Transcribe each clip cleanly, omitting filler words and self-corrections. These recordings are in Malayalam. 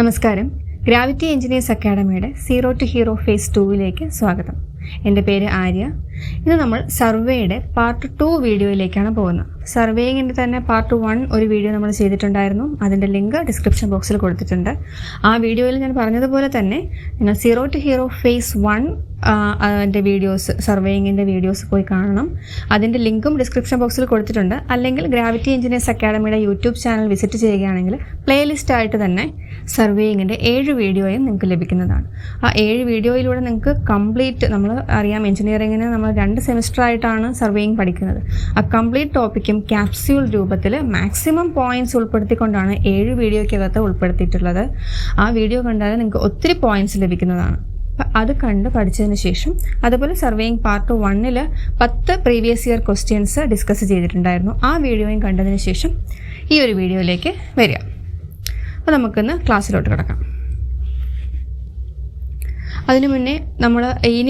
നമസ്കാരം. ഗ്രാവിറ്റി എഞ്ചിനീയേഴ്സ് അക്കാഡമിയുടെ സീറോ ടു ഹീറോ ഫേസ് 2 സ്വാഗതം. എൻ്റെ പേര് ആര്യ. ഇന്ന് നമ്മൾ സർവേയുടെ പാർട്ട് 2 വീഡിയോയിലേക്കാണ് പോകുന്നത്. സർവേയിങ്ങിൻ്റെ തന്നെ പാർട്ട് 1 ഒരു വീഡിയോ നമ്മൾ ചെയ്തിട്ടുണ്ടായിരുന്നു. അതിൻ്റെ ലിങ്ക് ഡിസ്ക്രിപ്ഷൻ ബോക്സിൽ കൊടുത്തിട്ടുണ്ട്. ആ വീഡിയോയിൽ ഞാൻ പറഞ്ഞതുപോലെ തന്നെ നിങ്ങൾ സീറോ ടു ഹീറോ ഫേസ് 1 അതിൻ്റെ വീഡിയോസ്, സർവേയിങ്ങിൻ്റെ വീഡിയോസ് പോയി കാണണം. അതിൻ്റെ ലിങ്കും ഡിസ്ക്രിപ്ഷൻ ബോക്സിൽ കൊടുത്തിട്ടുണ്ട്. അല്ലെങ്കിൽ ഗ്രാവിറ്റി എഞ്ചിനീയേഴ്സ് അക്കാഡമിയുടെ യൂട്യൂബ് ചാനൽ വിസിറ്റ് ചെയ്യുകയാണെങ്കിൽ പ്ലേലിസ്റ്റായിട്ട് തന്നെ സർവേയിങ്ങിൻ്റെ 7 വീഡിയോയും നിങ്ങൾക്ക് ലഭിക്കുന്നതാണ്. ആ 7 വീഡിയോയിലൂടെ നിങ്ങൾക്ക് കംപ്ലീറ്റ്, നമ്മൾ അറിയാം എഞ്ചിനീയറിങ്ങിന് നമ്മൾ 2 സെമിസ്റ്ററായിട്ടാണ് സർവേയിങ് പഠിക്കുന്നത്. ആ കംപ്ലീറ്റ് ടോപ്പിക്കും ക്യാപ്സ്യൂൾ രൂപത്തിൽ മാക്സിമം പോയിന്റ്സ് ഉൾപ്പെടുത്തിക്കൊണ്ടാണ് 7 വീഡിയോയ്ക്കകത്ത് ഉൾപ്പെടുത്തിയിട്ടുള്ളത്. ആ വീഡിയോ കണ്ടാൽ നിങ്ങൾക്ക് ഒത്തിരി പോയിന്റ്സ് ലഭിക്കുന്നതാണ്. അത് കണ്ട് പഠിച്ചതിന് ശേഷം, അതുപോലെ surveying part 1 10 previous year questions discuss ചെയ്തിട്ടുണ്ടായിരുന്നു. ആ വീഡിയോയും കണ്ടതിന് ശേഷം ഈ ഒരു വീഡിയോയിലേക്ക് വരിക. അപ്പോൾ നമുക്കിന്ന് ക്ലാസ്സിലോട്ട് കിടക്കാം. അതിനു മുന്നേ നമ്മൾ ഈ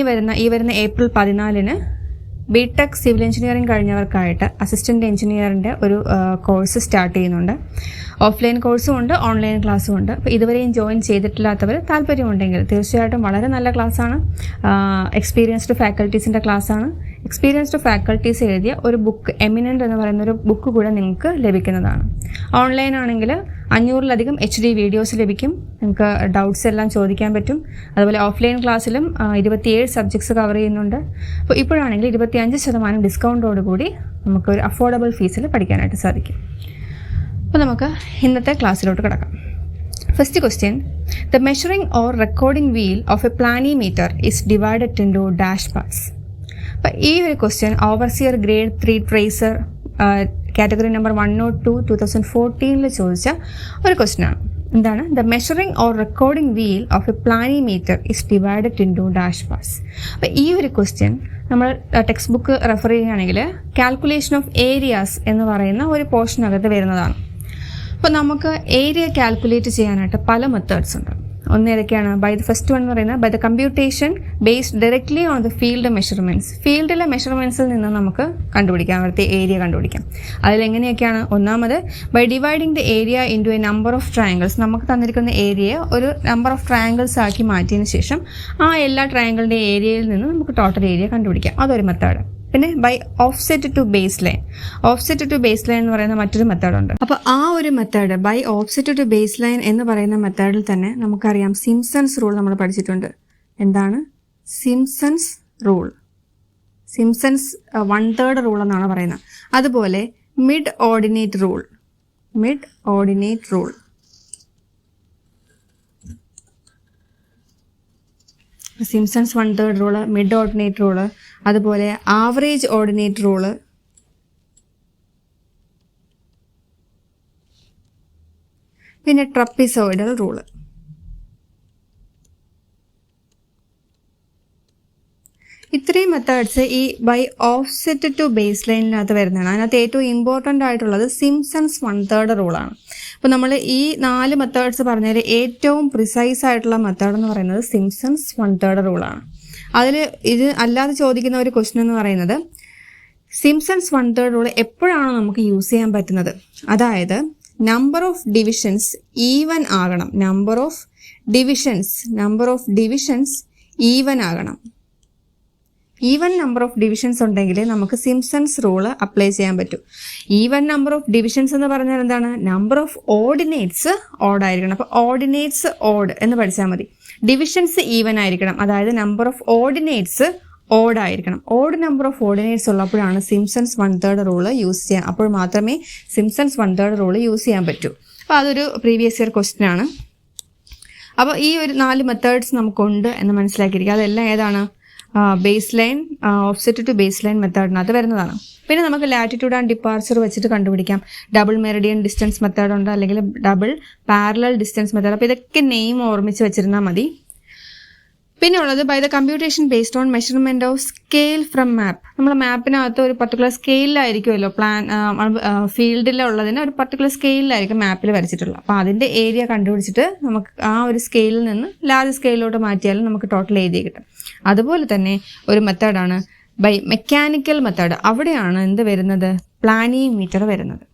വരുന്ന ഏപ്രിൽ 14 ബിടെക് സിവിൽ എഞ്ചിനീയറിംഗ് കഴിഞ്ഞവർക്കായിട്ട് അസിസ്റ്റൻ്റ് എഞ്ചിനീയറിൻ്റെ ഒരു കോഴ്സ് സ്റ്റാർട്ട് ചെയ്യുന്നുണ്ട്. ഓഫ്ലൈൻ കോഴ്സും ഉണ്ട്, ഓൺലൈൻ ക്ലാസ്സും ഉണ്ട്. അപ്പോൾ ഇതുവരെയും ജോയിൻ ചെയ്തിട്ടില്ലാത്തവർ താല്പര്യമുണ്ടെങ്കിൽ തീർച്ചയായിട്ടും വളരെ നല്ല ക്ലാസ്സാണ്. എക്സ്പീരിയൻസ്ഡ് ഫാക്കൽറ്റീസിൻ്റെ ക്ലാസ്സാണ്. എക്സ്പീരിയൻസ്ഡ് ഫാക്കൽറ്റീസ് എഴുതിയ ഒരു ബുക്ക്, എമിനൻ്റ് എന്ന് പറയുന്ന ഒരു ബുക്ക് കൂടെ നിങ്ങൾക്ക് ലഭിക്കുന്നതാണ്. ഓൺലൈൻ ആണെങ്കിൽ 500-ലധികം HD വീഡിയോസ് ലഭിക്കും. നിങ്ങൾക്ക് ഡൗട്ട്സ് എല്ലാം ചോദിക്കാൻ പറ്റും. അതുപോലെ ഓഫ്ലൈൻ ക്ലാസ്സിലും 27 സബ്ജക്ട്സ് കവർ ചെയ്യുന്നുണ്ട്. അപ്പോൾ ഇപ്പോഴാണെങ്കിൽ 25% ഡിസ്കൗണ്ടോടുകൂടി നമുക്ക് ഒരു അഫോർഡബിൾ ഫീസിൽ പഠിക്കാനായിട്ട് സാധിക്കും. അപ്പോൾ നമുക്ക് ഇന്നത്തെ ക്ലാസ്സിലോട്ട് കിടക്കാം. First question: the measuring or recording wheel of A planimeter is divided into dash parts. അപ്പോൾ ഈ ഒരു question overseer grade 3 tracer category number 102 2014 ചോദിച്ച ഒരു ക്വസ്റ്റ്യനാണ്. എന്താണ്? The measuring or recording wheel of A planimeter is divided into dash parts. അപ്പോൾ ഈ ഒരു ക്വസ്റ്റ്യൻ നമ്മൾ ടെക്സ്റ്റ് ബുക്ക് റെഫർ ചെയ്യുകയാണെങ്കിൽ കാൽക്കുലേഷൻ ഓഫ് ഏരിയാസ് എന്ന് പറയുന്ന ഒരു പോർഷനകത്ത് വരുന്നതാണ്. അപ്പോൾ നമുക്ക് ഏരിയ കാൽക്കുലേറ്റ് ചെയ്യാനായിട്ട് പല മെത്തേഡ്സ് ഉണ്ട്. ഒന്ന് ഏതൊക്കെയാണ്? ഫസ്റ്റ് വൺ എന്ന് പറയുന്നത് by the computation based directly on the field measurements. ഫീൽഡിലെ മെഷർമെൻറ്റ്സിൽ നിന്ന് നമുക്ക് കണ്ടുപിടിക്കാം, അവിടുത്തെ ഏരിയ കണ്ടുപിടിക്കാം. അതിലെങ്ങനെയൊക്കെയാണ്? ഒന്നാമത് by dividing the area into a number of triangles. നമുക്ക് തന്നിരിക്കുന്ന ഏരിയയെ ഒരു നമ്പർ ഓഫ് ട്രയാങ്കിൾസ് ആക്കി മാറ്റിയതിന് ശേഷം ആ എല്ലാ ട്രയാങ്കിളിൻ്റെ ഏരിയയിൽ നിന്ന് നമുക്ക് ടോട്ടൽ ഏരിയ കണ്ടുപിടിക്കാം. അതൊരു മെത്തേഡ്. പിന്നെ by offset to base line. Offset to base line എന്ന് പറയുന്ന മറ്റൊരു മെത്തേഡുണ്ട്. അപ്പോൾ ആ ഒരു method by offset to base line എന്ന് പറയുന്ന മെത്തേഡിൽ തന്നെ നമുക്കറിയാം സിംപ്സൺസ് റൂൾ നമ്മൾ പഠിച്ചിട്ടുണ്ട്. എന്താണ് സിംപ്സൺസ് റൂൾ? സിംപ്സൺസ് 1/3 റൂൾ എന്നാണ് പറയുന്നത്. അതുപോലെ mid ordinate rule. Mid ordinate rule, Simpson's 1/3 rule, mid ordinate rule, അതുപോലെ ആവറേജ് ഓർഡിനേറ്റ് റൂള്, പിന്നെ ട്രപ്പിസോയിഡൽ റൂള്. ഇത്രയും മെത്തേഡ്സ് ഈ ബൈ ഓഫ്സെറ്റ് ടു ബേസ് ലൈനിനകത്ത് വരുന്നതാണ്. അതിനകത്ത് ഏറ്റവും ഇമ്പോർട്ടൻ്റ് ആയിട്ടുള്ളത് സിംപ്സൺസ് 1/3 റൂളാണ്. അപ്പോൾ നമ്മൾ ഈ 4 മെത്തേഡ്സ് പറഞ്ഞാൽ ഏറ്റവും പ്രിസൈസ് ആയിട്ടുള്ള മെത്തേഡ് എന്ന് പറയുന്നത് സിംപ്സൺസ് 1/3 റൂളാണ്. അതിൽ ഇത് അല്ലാതെ ചോദിക്കുന്ന ഒരു ക്വസ്റ്റ്യൻ എന്ന് പറയുന്നത് സിംപ്സൺസ് 1/3 റൂൾ എപ്പോഴാണ് നമുക്ക് യൂസ് ചെയ്യാൻ പറ്റുന്നത്? അതായത് നമ്പർ ഓഫ് ഡിവിഷൻസ് ഈവൻ ആകണം. നമ്പർ ഓഫ് ഡിവിഷൻസ് ഈവൻ ആകണം. ഈവൻ നമ്പർ ഓഫ് ഡിവിഷൻസ് ഉണ്ടെങ്കിൽ നമുക്ക് സിംപ്സൺസ് റൂള് അപ്ലൈ ചെയ്യാൻ പറ്റും. ഈവൻ നമ്പർ ഓഫ് ഡിവിഷൻസ് എന്ന് പറഞ്ഞാൽ എന്താണ്? നമ്പർ ഓഫ് ഓർഡിനേറ്റ്സ് ഓഡ് ആയിരിക്കണം. അപ്പോൾ ഓർഡിനേറ്റ്സ് ഓഡ് എന്ന് പഠിച്ചാൽ മതി. ഡിവിഷൻസ് ഈവൻ ആയിരിക്കണം. അതായത് നമ്പർ ഓഫ് ഓർഡിനേറ്റ്സ് ഓഡ് ആയിരിക്കണം. ഓഡ് നമ്പർ ഓഫ് ഓർഡിനേറ്റ്സ് ഉള്ളപ്പോഴാണ് സിംപ്സൺസ് 1/3 റൂള് യൂസ് ചെയ്യാൻ. അപ്പോൾ മാത്രമേ സിംപ്സൺസ് 1/3 റൂള് യൂസ് ചെയ്യാൻ പറ്റൂ. അപ്പോൾ അതൊരു പ്രീവിയസ് ഇയർ ക്വസ്റ്റ്യൻ ആണ്. അപ്പോൾ ഈ ഒരു 4 മെത്തേഡ്സ് നമുക്കുണ്ട് എന്ന് മനസ്സിലാക്കിയിരിക്കുക. അതെല്ലാം ഏതാണ്? Base line, offset to base line മെത്തേഡിനകത്ത് വരുന്നതാണ്. പിന്നെ നമുക്ക് ലാറ്റിറ്റ്യൂഡ് ആൻഡ് ഡിപ്പാർച്ചർ വെച്ചിട്ട് കണ്ടുപിടിക്കാം. ഡബിൾ മെറിഡിയൻ ഡിസ്റ്റൻസ് മെത്തേഡ് ഉണ്ട്, അല്ലെങ്കിൽ ഡബിൾ പാരലൽ ഡിസ്റ്റൻസ് മെത്തേഡ്. അപ്പോൾ ഇതൊക്കെ നെയിം ഓർമ്മിച്ച് വെച്ചിരുന്നാൽ മതി. പിന്നെ ഉള്ളത് by the computation based on measurement of scale from map. നമ്മൾ മാപ്പിനകത്ത് ഒരു പർട്ടിക്കുലർ സ്കെയിലായിരിക്കുമല്ലോ ഫീൽഡിലുള്ളതിന് ഒരു പർട്ടിക്കുലർ സ്കെയിലായിരിക്കും മാപ്പിൽ വരച്ചിട്ടുള്ളത്. അപ്പോൾ അതിൻ്റെ ഏരിയ കണ്ടുപിടിച്ചിട്ട് നമുക്ക് ആ ഒരു സ്കെയിലിൽ നിന്ന് ലാർജ് സ്കെയിലോട്ട് മാറ്റിയാലും നമുക്ക് ടോട്ടൽ ഏരിയ കിട്ടും. അതുപോലെ തന്നെ ഒരു മെത്തേഡാണ് ബൈ മെക്കാനിക്കൽ മെത്തേഡ്. അവിടെയാണ് എന്ത് വരുന്നത്? പ്ലാനിമീറ്റർ വരുന്നത്.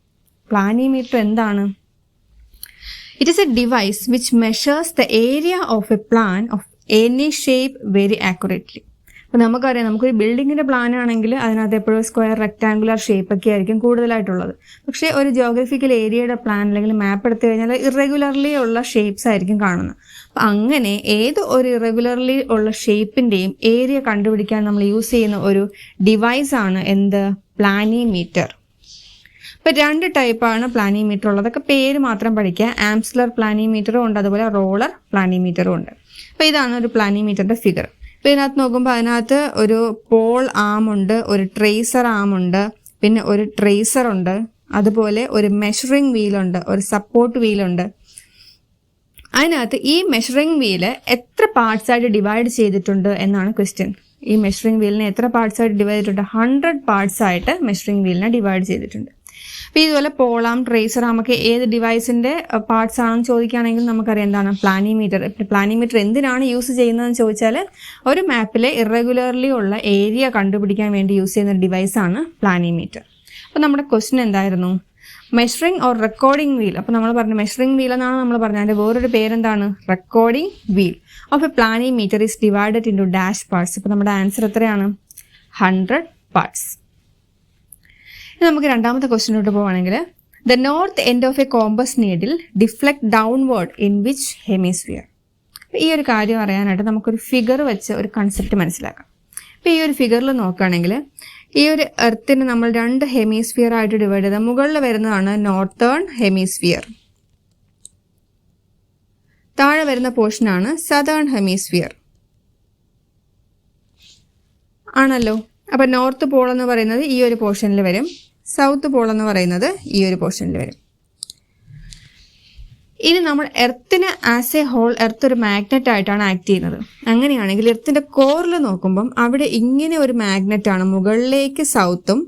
പ്ലാനിമീറ്റർ എന്താണ്? It is a device which measures the area of a plan of any shape very accurately. അപ്പോൾ നമുക്കറിയാം, നമുക്കൊരു ബിൽഡിങ്ങിൻ്റെ പ്ലാൻ ആണെങ്കിൽ അതിനകത്ത് എപ്പോഴും സ്ക്വയർ, റെക്ടാങ്കുലർ ഷേപ്പൊക്കെ ആയിരിക്കും കൂടുതലായിട്ടുള്ളത്. പക്ഷേ ഒരു ജോഗ്രഫിക്കൽ ഏരിയയുടെ പ്ലാൻ അല്ലെങ്കിൽ മാപ്പ് എടുത്തു കഴിഞ്ഞാൽ ഇറഗുലർലി ഉള്ള ഷേപ്സ് ആയിരിക്കും കാണുന്നത്. അപ്പം അങ്ങനെ ഏത് ഒരു ഇറഗുലർലി ഉള്ള ഷേപ്പിൻ്റെയും ഏരിയ കണ്ടുപിടിക്കാൻ നമ്മൾ യൂസ് ചെയ്യുന്ന ഒരു ഡിവൈസാണ് എന്ത്? പ്ലാനിമീറ്റർ. ഇപ്പോൾ 2 ടൈപ്പാണ് പ്ലാനിമീറ്റർ ഉള്ളത്. അതൊക്കെ പേര് മാത്രം പഠിക്കുക. ആംസ്ലർ പ്ലാനിമീറ്ററും ഉണ്ട്, അതുപോലെ റോളർ പ്ലാനിമീറ്ററും ഉണ്ട്. അപ്പോൾ ഇതാണ് ഒരു പ്ലാനിമീറ്ററിൻ്റെ ഫിഗർ. ഇപ്പോൾ ഇതിനകത്ത് നോക്കുമ്പോൾ അതിനകത്ത് ഒരു പോൾ ആം ഉണ്ട്, ഒരു ട്രേസർ ആം ഉണ്ട്, പിന്നെ ഒരു ട്രേസർ ഉണ്ട്, അതുപോലെ ഒരു മെഷറിംഗ് വീലുണ്ട്, ഒരു സപ്പോർട്ട് വീലുണ്ട്. അതിനകത്ത് ഈ മെഷറിംഗ് വീല് എത്ര പാർട്സ് ആയിട്ട് ഡിവൈഡ് ചെയ്തിട്ടുണ്ട് എന്നാണ് ക്വസ്റ്റ്യൻ. ഈ മെഷറിംഗ് വീലിനെ എത്ര പാർട്സ് ആയിട്ട് ഡിവൈഡ് ചെയ്തിട്ടുണ്ട്? 100 പാർട്സ് ആയിട്ട് മെഷറിംഗ് വീലിനെ ഡിവൈഡ് ചെയ്തിട്ടുണ്ട്. അപ്പോൾ ഇതുപോലെ പോളാം, ട്രേസർ ആമൊക്കെ ഏത് ഡിവൈസിൻ്റെ പാർട്സ് ആണെന്ന് ചോദിക്കുകയാണെങ്കിൽ നമുക്കറിയാം എന്താണ് പ്ലാനിമീറ്റർ. പ്ലാനിമീറ്റർ എന്തിനാണ് യൂസ് ചെയ്യുന്നതെന്ന് ചോദിച്ചാൽ ഒരു മാപ്പിലെ ഇറഗുലർലി ഉള്ള ഏരിയ കണ്ടുപിടിക്കാൻ വേണ്ടി യൂസ് ചെയ്യുന്ന ഡിവൈസാണ് പ്ലാനിമീറ്റർ. അപ്പോൾ നമ്മുടെ ക്വസ്റ്റ്യൻ എന്തായിരുന്നു? Measuring or recording wheel. അപ്പോൾ നമ്മൾ പറഞ്ഞു മെഷറിംഗ് വീൽ എന്നാണ് നമ്മൾ പറഞ്ഞത്. അതിൻ്റെ വേറൊരു പേരെന്താണ്? Recording wheel of A planimeter is divided into dash parts. അപ്പോൾ നമ്മുടെ ആൻസർ എത്രയാണ്? 100 പാർട്സ്. നമുക്ക് രണ്ടാമത്തെ ക്വസ്റ്റ്യനിലോട്ട് പോവുകയാണെങ്കിൽ the north end of A compass needle deflect downward in which hemisphere. ഈ ഒരു കാര്യം അറിയാനായിട്ട് നമുക്കൊരു ഫിഗർ വെച്ച് ഒരു കൺസെപ്റ്റ് മനസ്സിലാക്കാം. അപ്പോൾ ഈ ഒരു ഫിഗറിൽ നോക്കുകയാണെങ്കിൽ ഈ ഒരു എർത്തിന് നമ്മൾ 2 ഹെമിസ്ഫിയർ ആയിട്ട് ഡിവൈഡ് ചെയ്താൽ മുകളിൽ വരുന്നതാണ് നോർത്തേൺ ഹെമിസ്ഫിയർ, താഴെ വരുന്ന പോർഷനാണ് സദേൺ ഹെമിസ്ഫിയർ ആണല്ലോ. അപ്പോൾ നോർത്ത് പോൾ എന്ന് പറയുന്നത് ഈ ഒരു പോർഷനിൽ വരും, സൗത്ത് പോൾ എന്ന് പറയുന്നത് ഈ ഒരു പോർഷനിൽ വരും. ഇനി നമ്മൾ എർത്തിന് ആസ് എ ഹോൾ, എർത്ത് ഒരു മാഗ്നറ്റ് ആയിട്ടാണ് ആക്ട് ചെയ്യുന്നത്. അങ്ങനെയാണെങ്കിൽ എർത്തിൻ്റെ കോറിൽ നോക്കുമ്പം അവിടെ ഇങ്ങനെ ഒരു മാഗ്നറ്റാണ്, മുകളിലേക്ക് സൗത്തും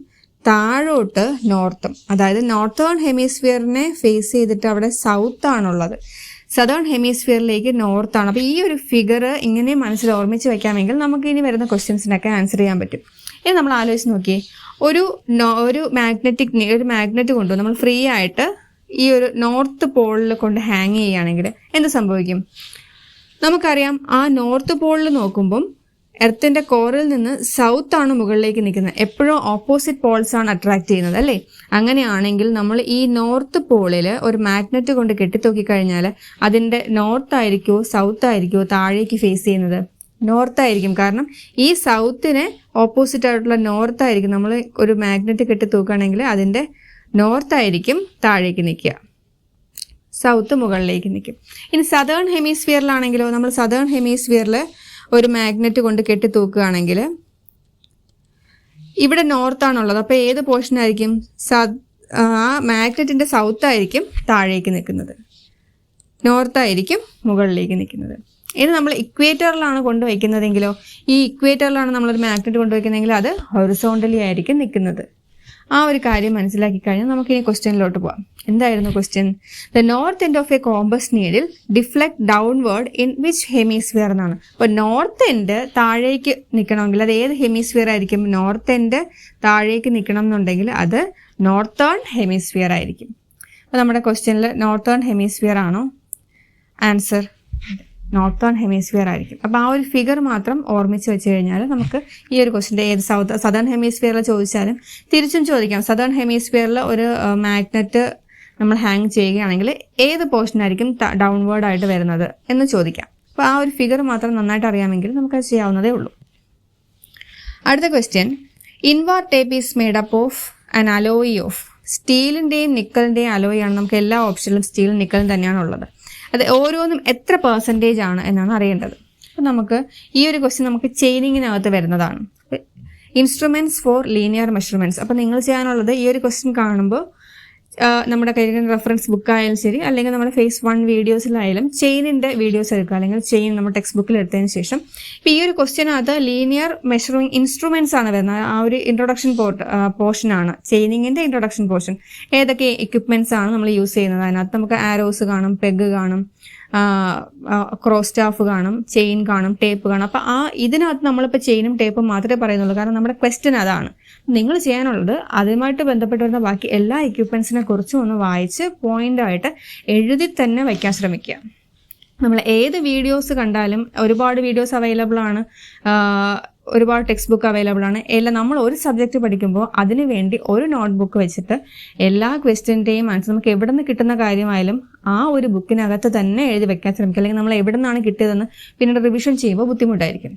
താഴോട്ട് നോർത്തും. അതായത് നോർത്തേൺ ഹെമിസ്ഫിയറിനെ ഫേസ് ചെയ്തിട്ട് അവിടെ സൗത്ത് ആണുള്ളത്, സദേൺ ഹെമിസ്ഫിയറിലേക്ക് നോർത്താണ്. അപ്പോൾ ഈ ഒരു ഫിഗർ ഇങ്ങനെ മനസ്സിൽ ഓർമ്മിച്ച് വെക്കാമെങ്കിൽ നമുക്ക് ഇനി വരുന്ന ക്വസ്റ്റ്യൻസിനൊക്കെ ആൻസർ ചെയ്യാൻ പറ്റും. ഇനി നമ്മൾ ആലോചിച്ച് നോക്കിയേ, ഒരു മാഗ്നറ്റ് കൊണ്ട് നമ്മൾ ഫ്രീ ആയിട്ട് ഈ ഒരു നോർത്ത് പോളിൽ കൊണ്ട് ഹാങ് ചെയ്യുകയാണെങ്കിൽ എന്ത് സംഭവിക്കും? നമുക്കറിയാം ആ നോർത്ത് പോളിൽ നോക്കുമ്പം എർത്തിൻ്റെ കോറിൽ നിന്ന് സൗത്ത് ആണ് മുകളിലേക്ക് നിൽക്കുന്നത്. എപ്പോഴും ഓപ്പോസിറ്റ് പോൾസ് ആണ് അട്രാക്ട് ചെയ്യുന്നത് അല്ലേ? അങ്ങനെയാണെങ്കിൽ നമ്മൾ ഈ നോർത്ത് പോളിൽ ഒരു മാഗ്നറ്റ് കൊണ്ട് കെട്ടിത്തൂക്കിക്കഴിഞ്ഞാൽ അതിൻ്റെ നോർത്ത് ആയിരിക്കുമോ സൗത്ത് ആയിരിക്കുമോ താഴേക്ക് ഫേസ് ചെയ്യുന്നത്? നോർത്ത് ആയിരിക്കും. കാരണം ഈ സൗത്തിന് ഓപ്പോസിറ്റ് ആയിട്ടുള്ള നോർത്ത് ആയിരിക്കും. നമ്മൾ ഒരു മാഗ്നറ്റ് കെട്ടി തൂക്കുകയാണെങ്കിൽ അതിൻ്റെ നോർത്ത് ആയിരിക്കും താഴേക്ക് നിൽക്കുക, സൗത്ത് മുകളിലേക്ക് നിൽക്കും. ഇനി സദേൺ ഹെമിസ്ഫിയറിലാണെങ്കിലോ, നമ്മൾ സദേൺ ഹെമിസ്ഫിയറിൽ ഒരു മാഗ്നറ്റ് കൊണ്ട് കെട്ടി തൂക്കുകയാണെങ്കിൽ ഇവിടെ നോർത്താണുള്ളത്. അപ്പോൾ ഏത് പോർഷൻ ആയിരിക്കും? ആ മാഗ്നറ്റിൻ്റെ സൗത്ത് ആയിരിക്കും താഴേക്ക് നിൽക്കുന്നത്, നോർത്തായിരിക്കും മുകളിലേക്ക് നിൽക്കുന്നത്. ഇനി നമ്മൾ ഇക്വേറ്ററിലാണ് കൊണ്ടുവയ്ക്കുന്നതെങ്കിലോ, ഈ ഇക്വേറ്ററിലാണ് നമ്മളൊരു മാഗ്നറ്റ് കൊണ്ടുവയ്ക്കുന്നതെങ്കിൽ അത് ഹൊറിസോണ്ടലി ആയിരിക്കും നിൽക്കുന്നത്. ആ ഒരു കാര്യം മനസ്സിലാക്കി കഴിഞ്ഞാൽ നമുക്ക് ഇനി ക്വസ്റ്റ്യനിലോട്ട് പോകാം. എന്തായിരുന്നു question? The north end of A compass needle deflect downward in which hemisphere എന്നാണ്. അപ്പോൾ നോർത്ത് എൻഡ് താഴേക്ക് നിൽക്കണമെങ്കിൽ അത് ഏത് ഹെമിസ്ഫിയർ ആയിരിക്കും? നോർത്ത് എൻഡ് താഴേക്ക് നിൽക്കണം എന്നുണ്ടെങ്കിൽ അത് നോർത്തേൺ ഹെമിസ്ഫിയർ ആയിരിക്കും. അപ്പോൾ നമ്മുടെ ക്വസ്റ്റ്യനിൽ നോർത്തേൺ ഹെമിസ്ഫിയർ ആണോ ആൻസർ? നോർത്തേൺ ഹെമിസ്ഫിയർ ആയിരിക്കും. അപ്പോൾ ആ ഒരു ഫിഗർ മാത്രം ഓർമ്മിച്ച് വെച്ച് കഴിഞ്ഞാൽ നമുക്ക് ഈ ഒരു ക്വസ്റ്റ്യൻ്റെ ഏത് സദേൺ ഹെമിസ്ഫിയറിൽ ചോദിച്ചാലും തിരിച്ചും ചോദിക്കാം. സദേൺ ഹെമിസ്ഫിയറിൽ ഒരു മാഗ്നറ്റ് നമ്മൾ ഹാങ് ചെയ്യുകയാണെങ്കിൽ ഏത് പോർഷൻ ആയിരിക്കും ഡൗൺവേർഡ് ആയിട്ട് വരുന്നത് എന്ന് ചോദിക്കാം. അപ്പോൾ ആ ഒരു ഫിഗർ മാത്രം നന്നായിട്ട് അറിയാമെങ്കിൽ നമുക്കത് ചെയ്യാവുന്നതേ ഉള്ളൂ. അടുത്ത question, invar tape is made up of an alloy of. സ്റ്റീലിൻ്റെയും നിക്കലിൻ്റെയും അലോയാണ്. നമുക്ക് എല്ലാ ഓപ്ഷനിലും സ്റ്റീലും നിക്കലും തന്നെയാണ് ഉള്ളത്. അത് ഓരോന്നും എത്ര പെർസെൻറ്റേജ് ആണ് എന്നാണ് അറിയേണ്ടത്. അപ്പോൾ നമുക്ക് ഈ ഒരു ക്വസ്റ്റ്യൻ നമുക്ക് ചെയിനിങ്ങിനകത്ത് വരുന്നതാണ്. Instruments for linear measurements. അപ്പോൾ നിങ്ങൾ ചെയ്യാനുള്ളത് ഈ ഒരു ക്വസ്റ്റ്യൻ കാണുമ്പോൾ നമ്മുടെ കയ്യിൽ റെഫറൻസ് ബുക്കായാലും ശരി, അല്ലെങ്കിൽ നമ്മുടെ ഫേസ് 1 വീഡിയോസിലായാലും ചെയിനിൻ്റെ വീഡിയോസ് എടുക്കുക, അല്ലെങ്കിൽ ചെയിൻ നമ്മൾ ടെക്സ്റ്റ് ബുക്കിൽ എടുത്തതിന് ശേഷം ഇപ്പോൾ ഈ ഒരു ക്വസ്റ്റ്യനകത്ത് ലീനിയർ മെഷറിംഗ് ഇൻസ്ട്രുമെൻറ്റ്സ് ആണ് വരുന്നത്. ആ ഒരു ഇൻട്രൊഡക്ഷൻ പോർഷനാണ് ചെയിനിങ്ങിൻ്റെ ഇൻട്രൊഡക്ഷൻ പോർഷൻ. ഏതൊക്കെ എക്യുപ്മെൻറ്റ്സ് ആണ് നമ്മൾ യൂസ് ചെയ്യുന്നത്? അതിനകത്ത് നമുക്ക് ആരോസ് കാണും, പെഗ് കാണും, ക്രോസ് സ്റ്റാഫ് കാണും, ചെയിൻ കാണും, ടേപ്പ് കാണും. അപ്പോൾ ഇതിനകത്ത് നമ്മളിപ്പോൾ ചെയിനും ടേപ്പും മാത്രമേ പറയുന്നുള്ളൂ, കാരണം നമ്മുടെ ക്വസ്റ്റ്യൻ അതാണ്. നിങ്ങൾ ചെയ്യാനുള്ളത് അതുമായിട്ട് ബന്ധപ്പെട്ട് വരുന്ന ബാക്കി എല്ലാ എക്യുപ്മെൻസിനെ കുറിച്ചും ഒന്ന് വായിച്ച് പോയിൻ്റായിട്ട് എഴുതി തന്നെ വയ്ക്കാൻ ശ്രമിക്കുക. നമ്മൾ ഏത് വീഡിയോസ് കണ്ടാലും ഒരുപാട് വീഡിയോസ് അവൈലബിൾ ആണ്, ഒരുപാട് ടെക്സ്റ്റ് ബുക്ക് അവൈലബിൾ ആണ്. എല്ലാം നമ്മൾ ഒരു സബ്ജക്റ്റ് പഠിക്കുമ്പോൾ അതിന് വേണ്ടി ഒരു നോട്ട്ബുക്ക് വെച്ചിട്ട് എല്ലാ ക്വസ്റ്റ്യൻ്റെയും ആൻസർ നമുക്ക് എവിടെ നിന്ന് കിട്ടുന്ന കാര്യമായാലും ആ ഒരു ബുക്കിനകത്ത് തന്നെ എഴുതി വെക്കാൻ ശ്രമിക്കുക. അല്ലെങ്കിൽ നമ്മൾ എവിടെ നിന്നാണ് കിട്ടിയതെന്ന് പിന്നീട് റിവിഷൻ ചെയ്യുമ്പോൾ ബുദ്ധിമുട്ടായിരിക്കും.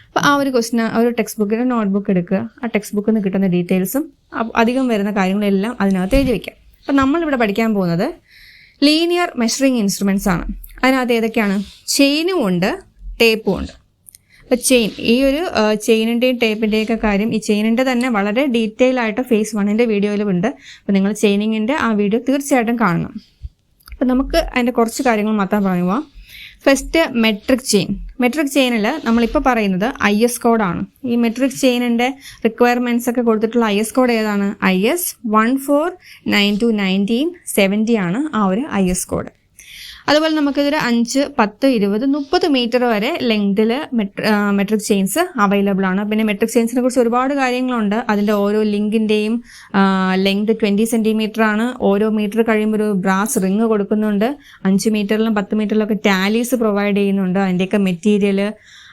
അപ്പോൾ ആ ഒരു ക്വസ്റ്റ്യൻ ഒരു ടെക്സ്റ്റ് ബുക്കിൻ്റെ നോട്ട്ബുക്ക് എടുക്കുക, ആ ടെക്സ്റ്റ് ബുക്കിൽ നിന്ന് കിട്ടുന്ന ഡീറ്റെയിൽസും അധികം വരുന്ന കാര്യങ്ങളെല്ലാം അതിനകത്ത് എഴുതി വയ്ക്കാം. അപ്പോൾ നമ്മളിവിടെ പഠിക്കാൻ പോകുന്നത് ലീനിയർ മെഷറിംഗ് ഇൻസ്ട്രുമെൻറ്റ്സ് ആണ്. അതിനകത്ത് ഏതൊക്കെയാണ്? ചെയിനും ഉണ്ട്, ടേപ്പും ഉണ്ട്. അപ്പോൾ ഈ ഒരു ചെയിനിൻ്റെയും ടേപ്പിൻ്റെയൊക്കെ കാര്യം, ഈ ചെയിനിൻ്റെ തന്നെ വളരെ ഡീറ്റെയിൽ ആയിട്ട് ഫേസ് 1 വീഡിയോയിലും ഉണ്ട്. അപ്പോൾ നിങ്ങൾ ചെയിനിങ്ങിൻ്റെ ആ വീഡിയോ തീർച്ചയായിട്ടും കാണണം. അപ്പോൾ നമുക്ക് അതിൻ്റെ കുറച്ച് കാര്യങ്ങൾ മാത്രം പറയുക. ഫസ്റ്റ് മെട്രിക് ചെയിനിൽ നമ്മളിപ്പോൾ പറയുന്നത് IS കോഡാണ്. ഈ മെട്രിക് ചെയിനിൻ്റെ റിക്വയർമെൻറ്റ്സ് ഒക്കെ കൊടുത്തിട്ടുള്ള IS കോഡ് ഏതാണ്? IS 14921970 ആണ് ആ ഒരു IS കോഡ്. അതുപോലെ നമുക്കിതൊരു 5, 10, 20, 30 മീറ്റർ വരെ ലെങ്തിൽ മെട്രിക് ചെയിൻസ് അവൈലബിൾ ആണ്. പിന്നെ മെട്രിക് ചെയിൻസിനെ കുറിച്ച് ഒരുപാട് കാര്യങ്ങളുണ്ട്. അതിൻ്റെ ഓരോ ലിങ്കിൻ്റെയും ലെങ്ത് 20 സെൻറ്റിമീറ്റർ ആണ്. ഓരോ മീറ്റർ കഴിയുമ്പോൾ ഒരു ബ്രാസ് റിങ് കൊടുക്കുന്നുണ്ട്. 5 മീറ്ററിലും 10 മീറ്ററിലൊക്കെ ടാലീസ് പ്രൊവൈഡ് ചെയ്യുന്നുണ്ട്. അതിൻ്റെയൊക്കെ മെറ്റീരിയൽ,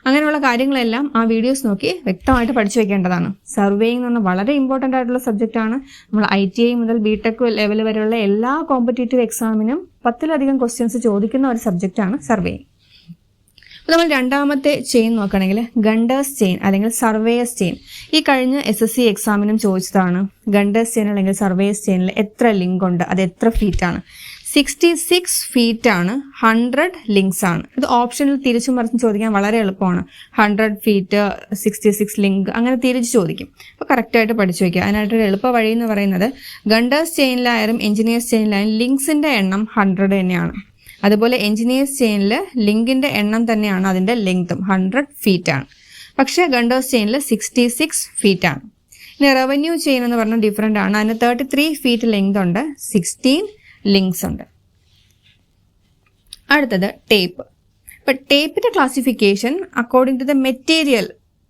അങ്ങനെയുള്ള കാര്യങ്ങളെല്ലാം ആ വീഡിയോസ് നോക്കി വ്യക്തമായിട്ട് പഠിച്ചു വെക്കേണ്ടതാണ്. സർവേയിങ് എന്ന് പറഞ്ഞാൽ വളരെ ഇമ്പോർട്ടൻ്റ് ആയിട്ടുള്ള സബ്ജക്റ്റാണ്. നമ്മൾ ITI മുതൽ BTech ലെവൽ വരെയുള്ള എല്ലാ കോമ്പറ്റേറ്റീവ് എക്സാമിനും 10ലധികം ക്വസ്റ്റ്യൻസ് ചോദിക്കുന്ന ഒരു സബ്ജക്റ്റാണ് സർവേയിങ്. അപ്പോൾ നമ്മൾ രണ്ടാമത്തെ ചെയിൻ നോക്കുകയാണെങ്കിൽ ഗണ്ടേഴ്സ് ചെയിൻ അല്ലെങ്കിൽ സർവേയേഴ്സ് ചെയിൻ. ഈ കഴിഞ്ഞ SSC എക്സാമിനും ചോദിച്ചതാണ്. ഗണ്ടേഴ്സ് ചെയിൻ അല്ലെങ്കിൽ സർവേയേഴ്സ് ചെയിനിൽ എത്ര ലിങ്ക് ഉണ്ട്, അത് എത്ര ഫീറ്റ് ആണ്? 66 ഫീറ്റ് ആണ്, 100 ലിങ്ക്സ് ആണ്. ഇത് ഓപ്ഷനിൽ തിരിച്ചും മറിച്ചും ചോദിക്കാൻ വളരെ എളുപ്പമാണ്. 100 ഫീറ്റ് 66 ലിങ്ക് അങ്ങനെ തിരിച്ച് ചോദിക്കും. അപ്പോൾ കറക്റ്റായിട്ട് പഠിച്ചു വയ്ക്കുക. അതിനായിട്ടൊരു എളുപ്പ വഴി എന്ന് പറയുന്നത് ഗണ്ടേഴ്സ് ചെയിനിലായാലും എഞ്ചിനീയേഴ്സ് ചെയിനിലായാലും ലിങ്ക്സിൻ്റെ എണ്ണം 100 തന്നെയാണ്. അതുപോലെ എഞ്ചിനീയേഴ്സ് ചെയിനിൽ ലിങ്കിൻ്റെ എണ്ണം തന്നെയാണ് അതിൻ്റെ ലെങ്ത്തും 100 ഫീറ്റ് ആണ്. പക്ഷേ ഗണ്ടേഴ്സ് ചെയിനിൽ 66 ഫീറ്റ് ആണ്. ഇനി റവന്യൂ ചെയിൻ എന്ന് പറഞ്ഞാൽ ഡിഫറെൻ്റ് ആണ്. അതിന് 33 ഫീറ്റ് ലെങ്ത് ഉണ്ട്, 16 ലിങ്ക്സ് ഉണ്ട്. അടുത്തത് ടേപ്പ്. ഇപ്പം ടേപ്പിൻ്റെ classification according to the material,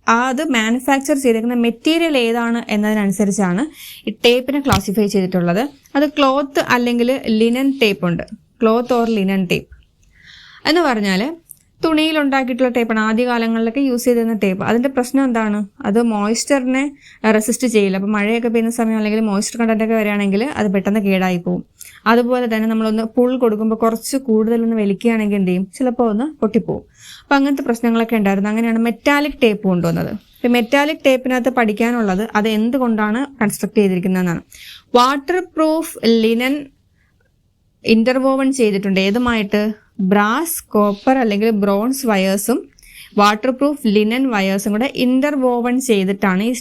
അത് മാനുഫാക്ചർ ചെയ്തിരിക്കുന്ന മെറ്റീരിയൽ ഏതാണ് എന്നതിനനുസരിച്ചാണ് ഈ ടേപ്പിനെ ക്ലാസിഫൈ ചെയ്തിട്ടുള്ളത്. അത് ക്ലോത്ത് അല്ലെങ്കിൽ ലിനൻ ടേപ്പ് ഉണ്ട്. ക്ലോത്ത് ഓർ ലിനൻ ടേപ്പ് എന്ന് പറഞ്ഞാൽ തുണിയിൽ ഉണ്ടാക്കിയിട്ടുള്ള ടേപ്പാണ്. ആദ്യകാലങ്ങളിലൊക്കെ യൂസ് ചെയ്തിരുന്ന ടേപ്പ്. അതിൻ്റെ പ്രശ്നം എന്താണ്? അത് മോയ്സ്ചറിനെ റെസിസ്റ്റ് ചെയ്യില്ല. അപ്പോൾ മഴയൊക്കെ പെയ്യുന്ന സമയം അല്ലെങ്കിൽ മോയ്സ്ചർ കണ്ടൻറ്റൊക്കെ വരികയാണെങ്കിൽ അത് പെട്ടെന്ന് കേടായി പോകും. അതുപോലെ തന്നെ നമ്മളൊന്ന് പുൾ കൊടുക്കുമ്പോൾ കുറച്ച് കൂടുതലൊന്ന് വലിക്കുകയാണെങ്കിൽ എന്ത് ചെയ്യും? ചിലപ്പോൾ ഒന്ന് പൊട്ടിപ്പോവും. അപ്പോൾ അങ്ങനത്തെ പ്രശ്നങ്ങളൊക്കെ ഉണ്ടായിരുന്നു. അങ്ങനെയാണ് മെറ്റാലിക് ടേപ്പ് കൊണ്ടുവന്നത്. ഇപ്പോൾ മെറ്റാലിക് ടേപ്പിനകത്ത് പഠിക്കാനുള്ളത് അത് എന്തുകൊണ്ടാണ് കൺസ്ട്രക്ട് ചെയ്തിരിക്കുന്നതെന്നാണ്. വാട്ടർ പ്രൂഫ് ലിനൻ ഇന്റർവോവൺ ചെയ്തിട്ടുണ്ട്. ഏതുമായിട്ട്? ബ്രാസ്, കോപ്പർ അല്ലെങ്കിൽ ബ്രോൺസ് വയേഴ്സും വാട്ടർ പ്രൂഫ് ലിനൻ വയേഴ്സും കൂടെ ഇന്റർവോവൺ ചെയ്തിട്ടാണ് ഈ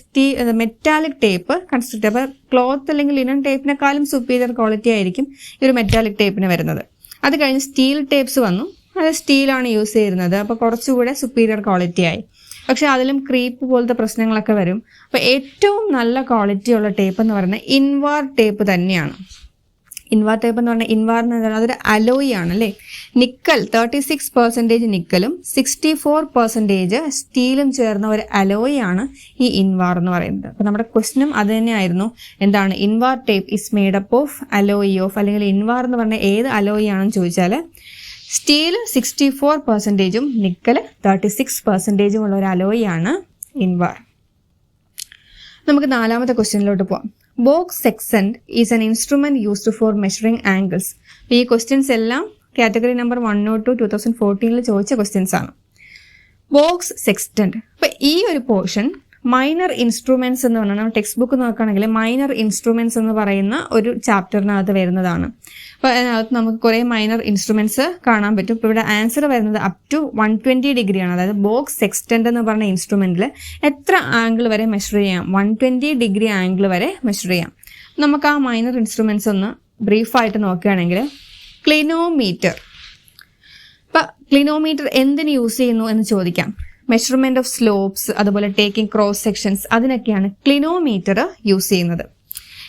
മെറ്റാലിക് ടേപ്പ് കൺസ്ട്രക്ട്. അപ്പോൾ ക്ലോത്ത് അല്ലെങ്കിൽ ലിനൻ ടേപ്പിനെക്കാളും സുപ്പീരിയർ ക്വാളിറ്റി ആയിരിക്കും ഈ ഒരു മെറ്റാലിക് ടേപ്പിന് വരുന്നത്. അത് കഴിഞ്ഞ് സ്റ്റീൽ ടേപ്സ് വന്നു. അത് സ്റ്റീലാണ് യൂസ് ചെയ്യുന്നത്. അപ്പോൾ കുറച്ചുകൂടെ സുപ്പീരിയർ ക്വാളിറ്റി ആയി. പക്ഷെ അതിലും ക്രീപ്പ് പോലത്തെ പ്രശ്നങ്ങളൊക്കെ വരും. അപ്പോൾ ഏറ്റവും നല്ല ക്വാളിറ്റി ഉള്ള ടേപ്പ് എന്ന് പറയുന്നത് ഇൻവാർ ടേപ്പ് തന്നെയാണ്. ഇൻവാർ ടേപ്പ് എന്ന് പറഞ്ഞാൽ ഇൻവാർ എന്ന് പറഞ്ഞാൽ അതൊരു അലോയി ആണ് അല്ലേ. നിക്കൽ 36% നിക്കലും 64% സ്റ്റീലും ചേർന്ന ഒരു അലോയി ആണ് ഈ ഇൻവാർ എന്ന് പറയുന്നത്. അപ്പോൾ നമ്മുടെ ക്വസ്റ്റ്യനും അത് തന്നെയായിരുന്നു. എന്താണ്? Invar tape is made up of alloy of, അല്ലെങ്കിൽ ഇൻവാർ എന്ന് പറഞ്ഞാൽ ഏത് അലോയി ആണെന്ന് ചോദിച്ചാൽ സ്റ്റീൽ 64%ഉം നിക്കൽ 36%ഉം ഉള്ള ഒരു അലോയി ആണ് ഇൻവാർ. നമുക്ക് നാലാമത്തെ ക്വസ്റ്റ്യനിലോട്ട് പോവാം. Box sextant is an instrument used for measuring angles. ഈ ക്വസ്റ്റ്യൻസ് എല്ലാം കാറ്റഗറി നമ്പർ 102 2014 ചോദിച്ച ക്വസ്റ്റ്യൻസ് ആണ്. Box sextant. അപ്പോൾ ഈ ഒരു പോർഷൻ മൈനർ ഇൻസ്ട്രുമെന്റ്സ് എന്ന് പറഞ്ഞാൽ നമ്മൾ ടെക്സ്റ്റ് ബുക്ക് നോക്കുകയാണെങ്കിൽ മൈനർ ഇൻസ്ട്രുമെന്റ്സ് എന്ന് പറയുന്ന ഒരു ചാപ്റ്ററിനകത്ത് വരുന്നതാണ്. അപ്പോൾ അതിനകത്ത് നമുക്ക് കുറേ മൈനർ ഇൻസ്ട്രുമെന്റ്സ് കാണാൻ പറ്റും. ഇപ്പോൾ ഇവിടെ ആൻസർ വരുന്നത് അപ് ടു 120 ഡിഗ്രിയാണ്. അതായത് ബോക്സ് സെക്സ്റ്റൻഡ് എന്ന് പറഞ്ഞ ഇൻസ്ട്രുമെന്റിൽ എത്ര ആംഗിൾ വരെ മെഷർ ചെയ്യാം? 120 ഡിഗ്രി ആംഗിൾ വരെ മെഷർ ചെയ്യാം. നമുക്ക് ആ മൈനർ ഇൻസ്ട്രുമെന്റ്സ് ഒന്ന് ബ്രീഫായിട്ട് നോക്കുകയാണെങ്കിൽ ക്ലിനോമീറ്റർ. ഇപ്പം ക്ലിനോമീറ്റർ എന്തിന് യൂസ് ചെയ്യുന്നു എന്ന് ചോദിക്കാം. മെഷർമെന്റ് ഓഫ് സ്ലോപ്സ്, അതുപോലെ ടേക്കിംഗ് ക്രോസ് സെക്ഷൻസ്, അതിനൊക്കെയാണ് ക്ലിനോമീറ്റർ യൂസ് ചെയ്യുന്നത്.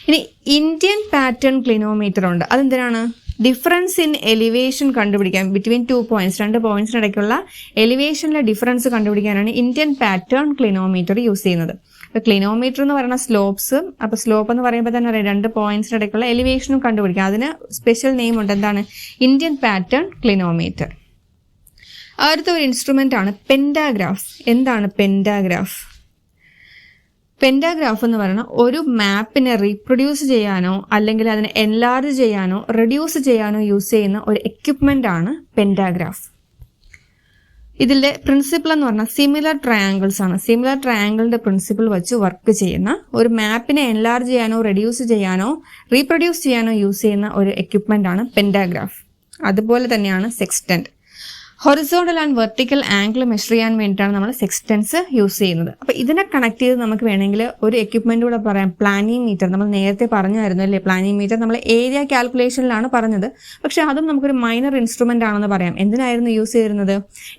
ഇനി ഇന്ത്യൻ പാറ്റേൺ ക്ലിനോമീറ്റർ ഉണ്ട്. അതെന്തിനാണ്? ഡിഫറൻസ് ഇൻ എലിവേഷൻ കണ്ടുപിടിക്കാൻ ബിറ്റ്വീൻ 2 പോയിന്റ്സ്, 2 പോയിന്റ്സിനിടയ്ക്കുള്ള എലിവേഷനിലെ ഡിഫറൻസ് കണ്ടുപിടിക്കാനാണ് ഇന്ത്യൻ പാറ്റേൺ ക്ലിനോമീറ്റർ യൂസ് ചെയ്യുന്നത്. അപ്പോൾ ക്ലിനോമീറ്റർ എന്ന് പറയുന്ന സ്ലോപ്സ്, അപ്പോൾ സ്ലോപ്പ് എന്ന് പറയുമ്പോൾ തന്നെ അറിയാം 2 പോയിന്റ്സിനിടയ്ക്കുള്ള എലിവേഷനും കണ്ടുപിടിക്കാം. അതിന് സ്പെഷ്യൽ നെയിം ഉണ്ട്, എന്താണ്? Indian pattern clinometer. അടുത്ത ഒരു ഇൻസ്ട്രുമെന്റ് ആണ് പെൻഡാഗ്രാഫ്. എന്താണ് പെൻഡാഗ്രാഫ്? പെൻഡാഗ്രാഫ് എന്ന് പറയുന്ന ഒരു മാപ്പിനെ റീപ്രൊഡ്യൂസ് ചെയ്യാനോ അല്ലെങ്കിൽ അതിനെ എൻലാർജ് ചെയ്യാനോ റെഡ്യൂസ് ചെയ്യാനോ യൂസ് ചെയ്യുന്ന ഒരു എക്യുപ്മെന്റ് ആണ് പെൻഡാഗ്രാഫ്. ഇതിന്റെ പ്രിൻസിപ്പിൾ എന്ന് പറഞ്ഞാൽ സിമിലർ ട്രയാങ്കിൾസ് ആണ്. സിമിലർ ട്രയാങ്കിളിന്റെ പ്രിൻസിപ്പിൾ വെച്ച് വർക്ക് ചെയ്യുന്ന, ഒരു മാപ്പിനെ എൻലാർജ് ചെയ്യാനോ റെഡ്യൂസ് ചെയ്യാനോ റീപ്രൊഡ്യൂസ് ചെയ്യാനോ യൂസ് ചെയ്യുന്ന ഒരു എക്യുപ്മെന്റ് ആണ് പെൻഡാഗ്രാഫ്. അതുപോലെ തന്നെയാണ് sextant. Horizontal and vertical angle measure ചെയ്യാൻ വേണ്ടിയിട്ടാണ് നമ്മൾ സെക്സ്റ്റൻസ് യൂസ് ചെയ്യുന്നത്. അപ്പോൾ ഇതിനെ കണക്ട് ചെയ്ത് നമുക്ക് വേണമെങ്കിൽ ഒരു എക്യുപ്മെന്റ് കൂടെ പറയാം, പ്ലാനിമീറ്റർ. നമ്മൾ നേരത്തെ പറഞ്ഞായിരുന്നു അല്ലേ, പ്ലാനിമീറ്റർ നമ്മൾ ഏരിയ കാൽക്കുലേഷനിലാണ് പറഞ്ഞത്. പക്ഷെ അതും നമുക്കൊരു മൈനർ ഇൻസ്ട്രുമെന്റ് ആണെന്ന് പറയാം. എന്തിനായിരുന്നു യൂസ് ചെയ്തിരുന്നത്?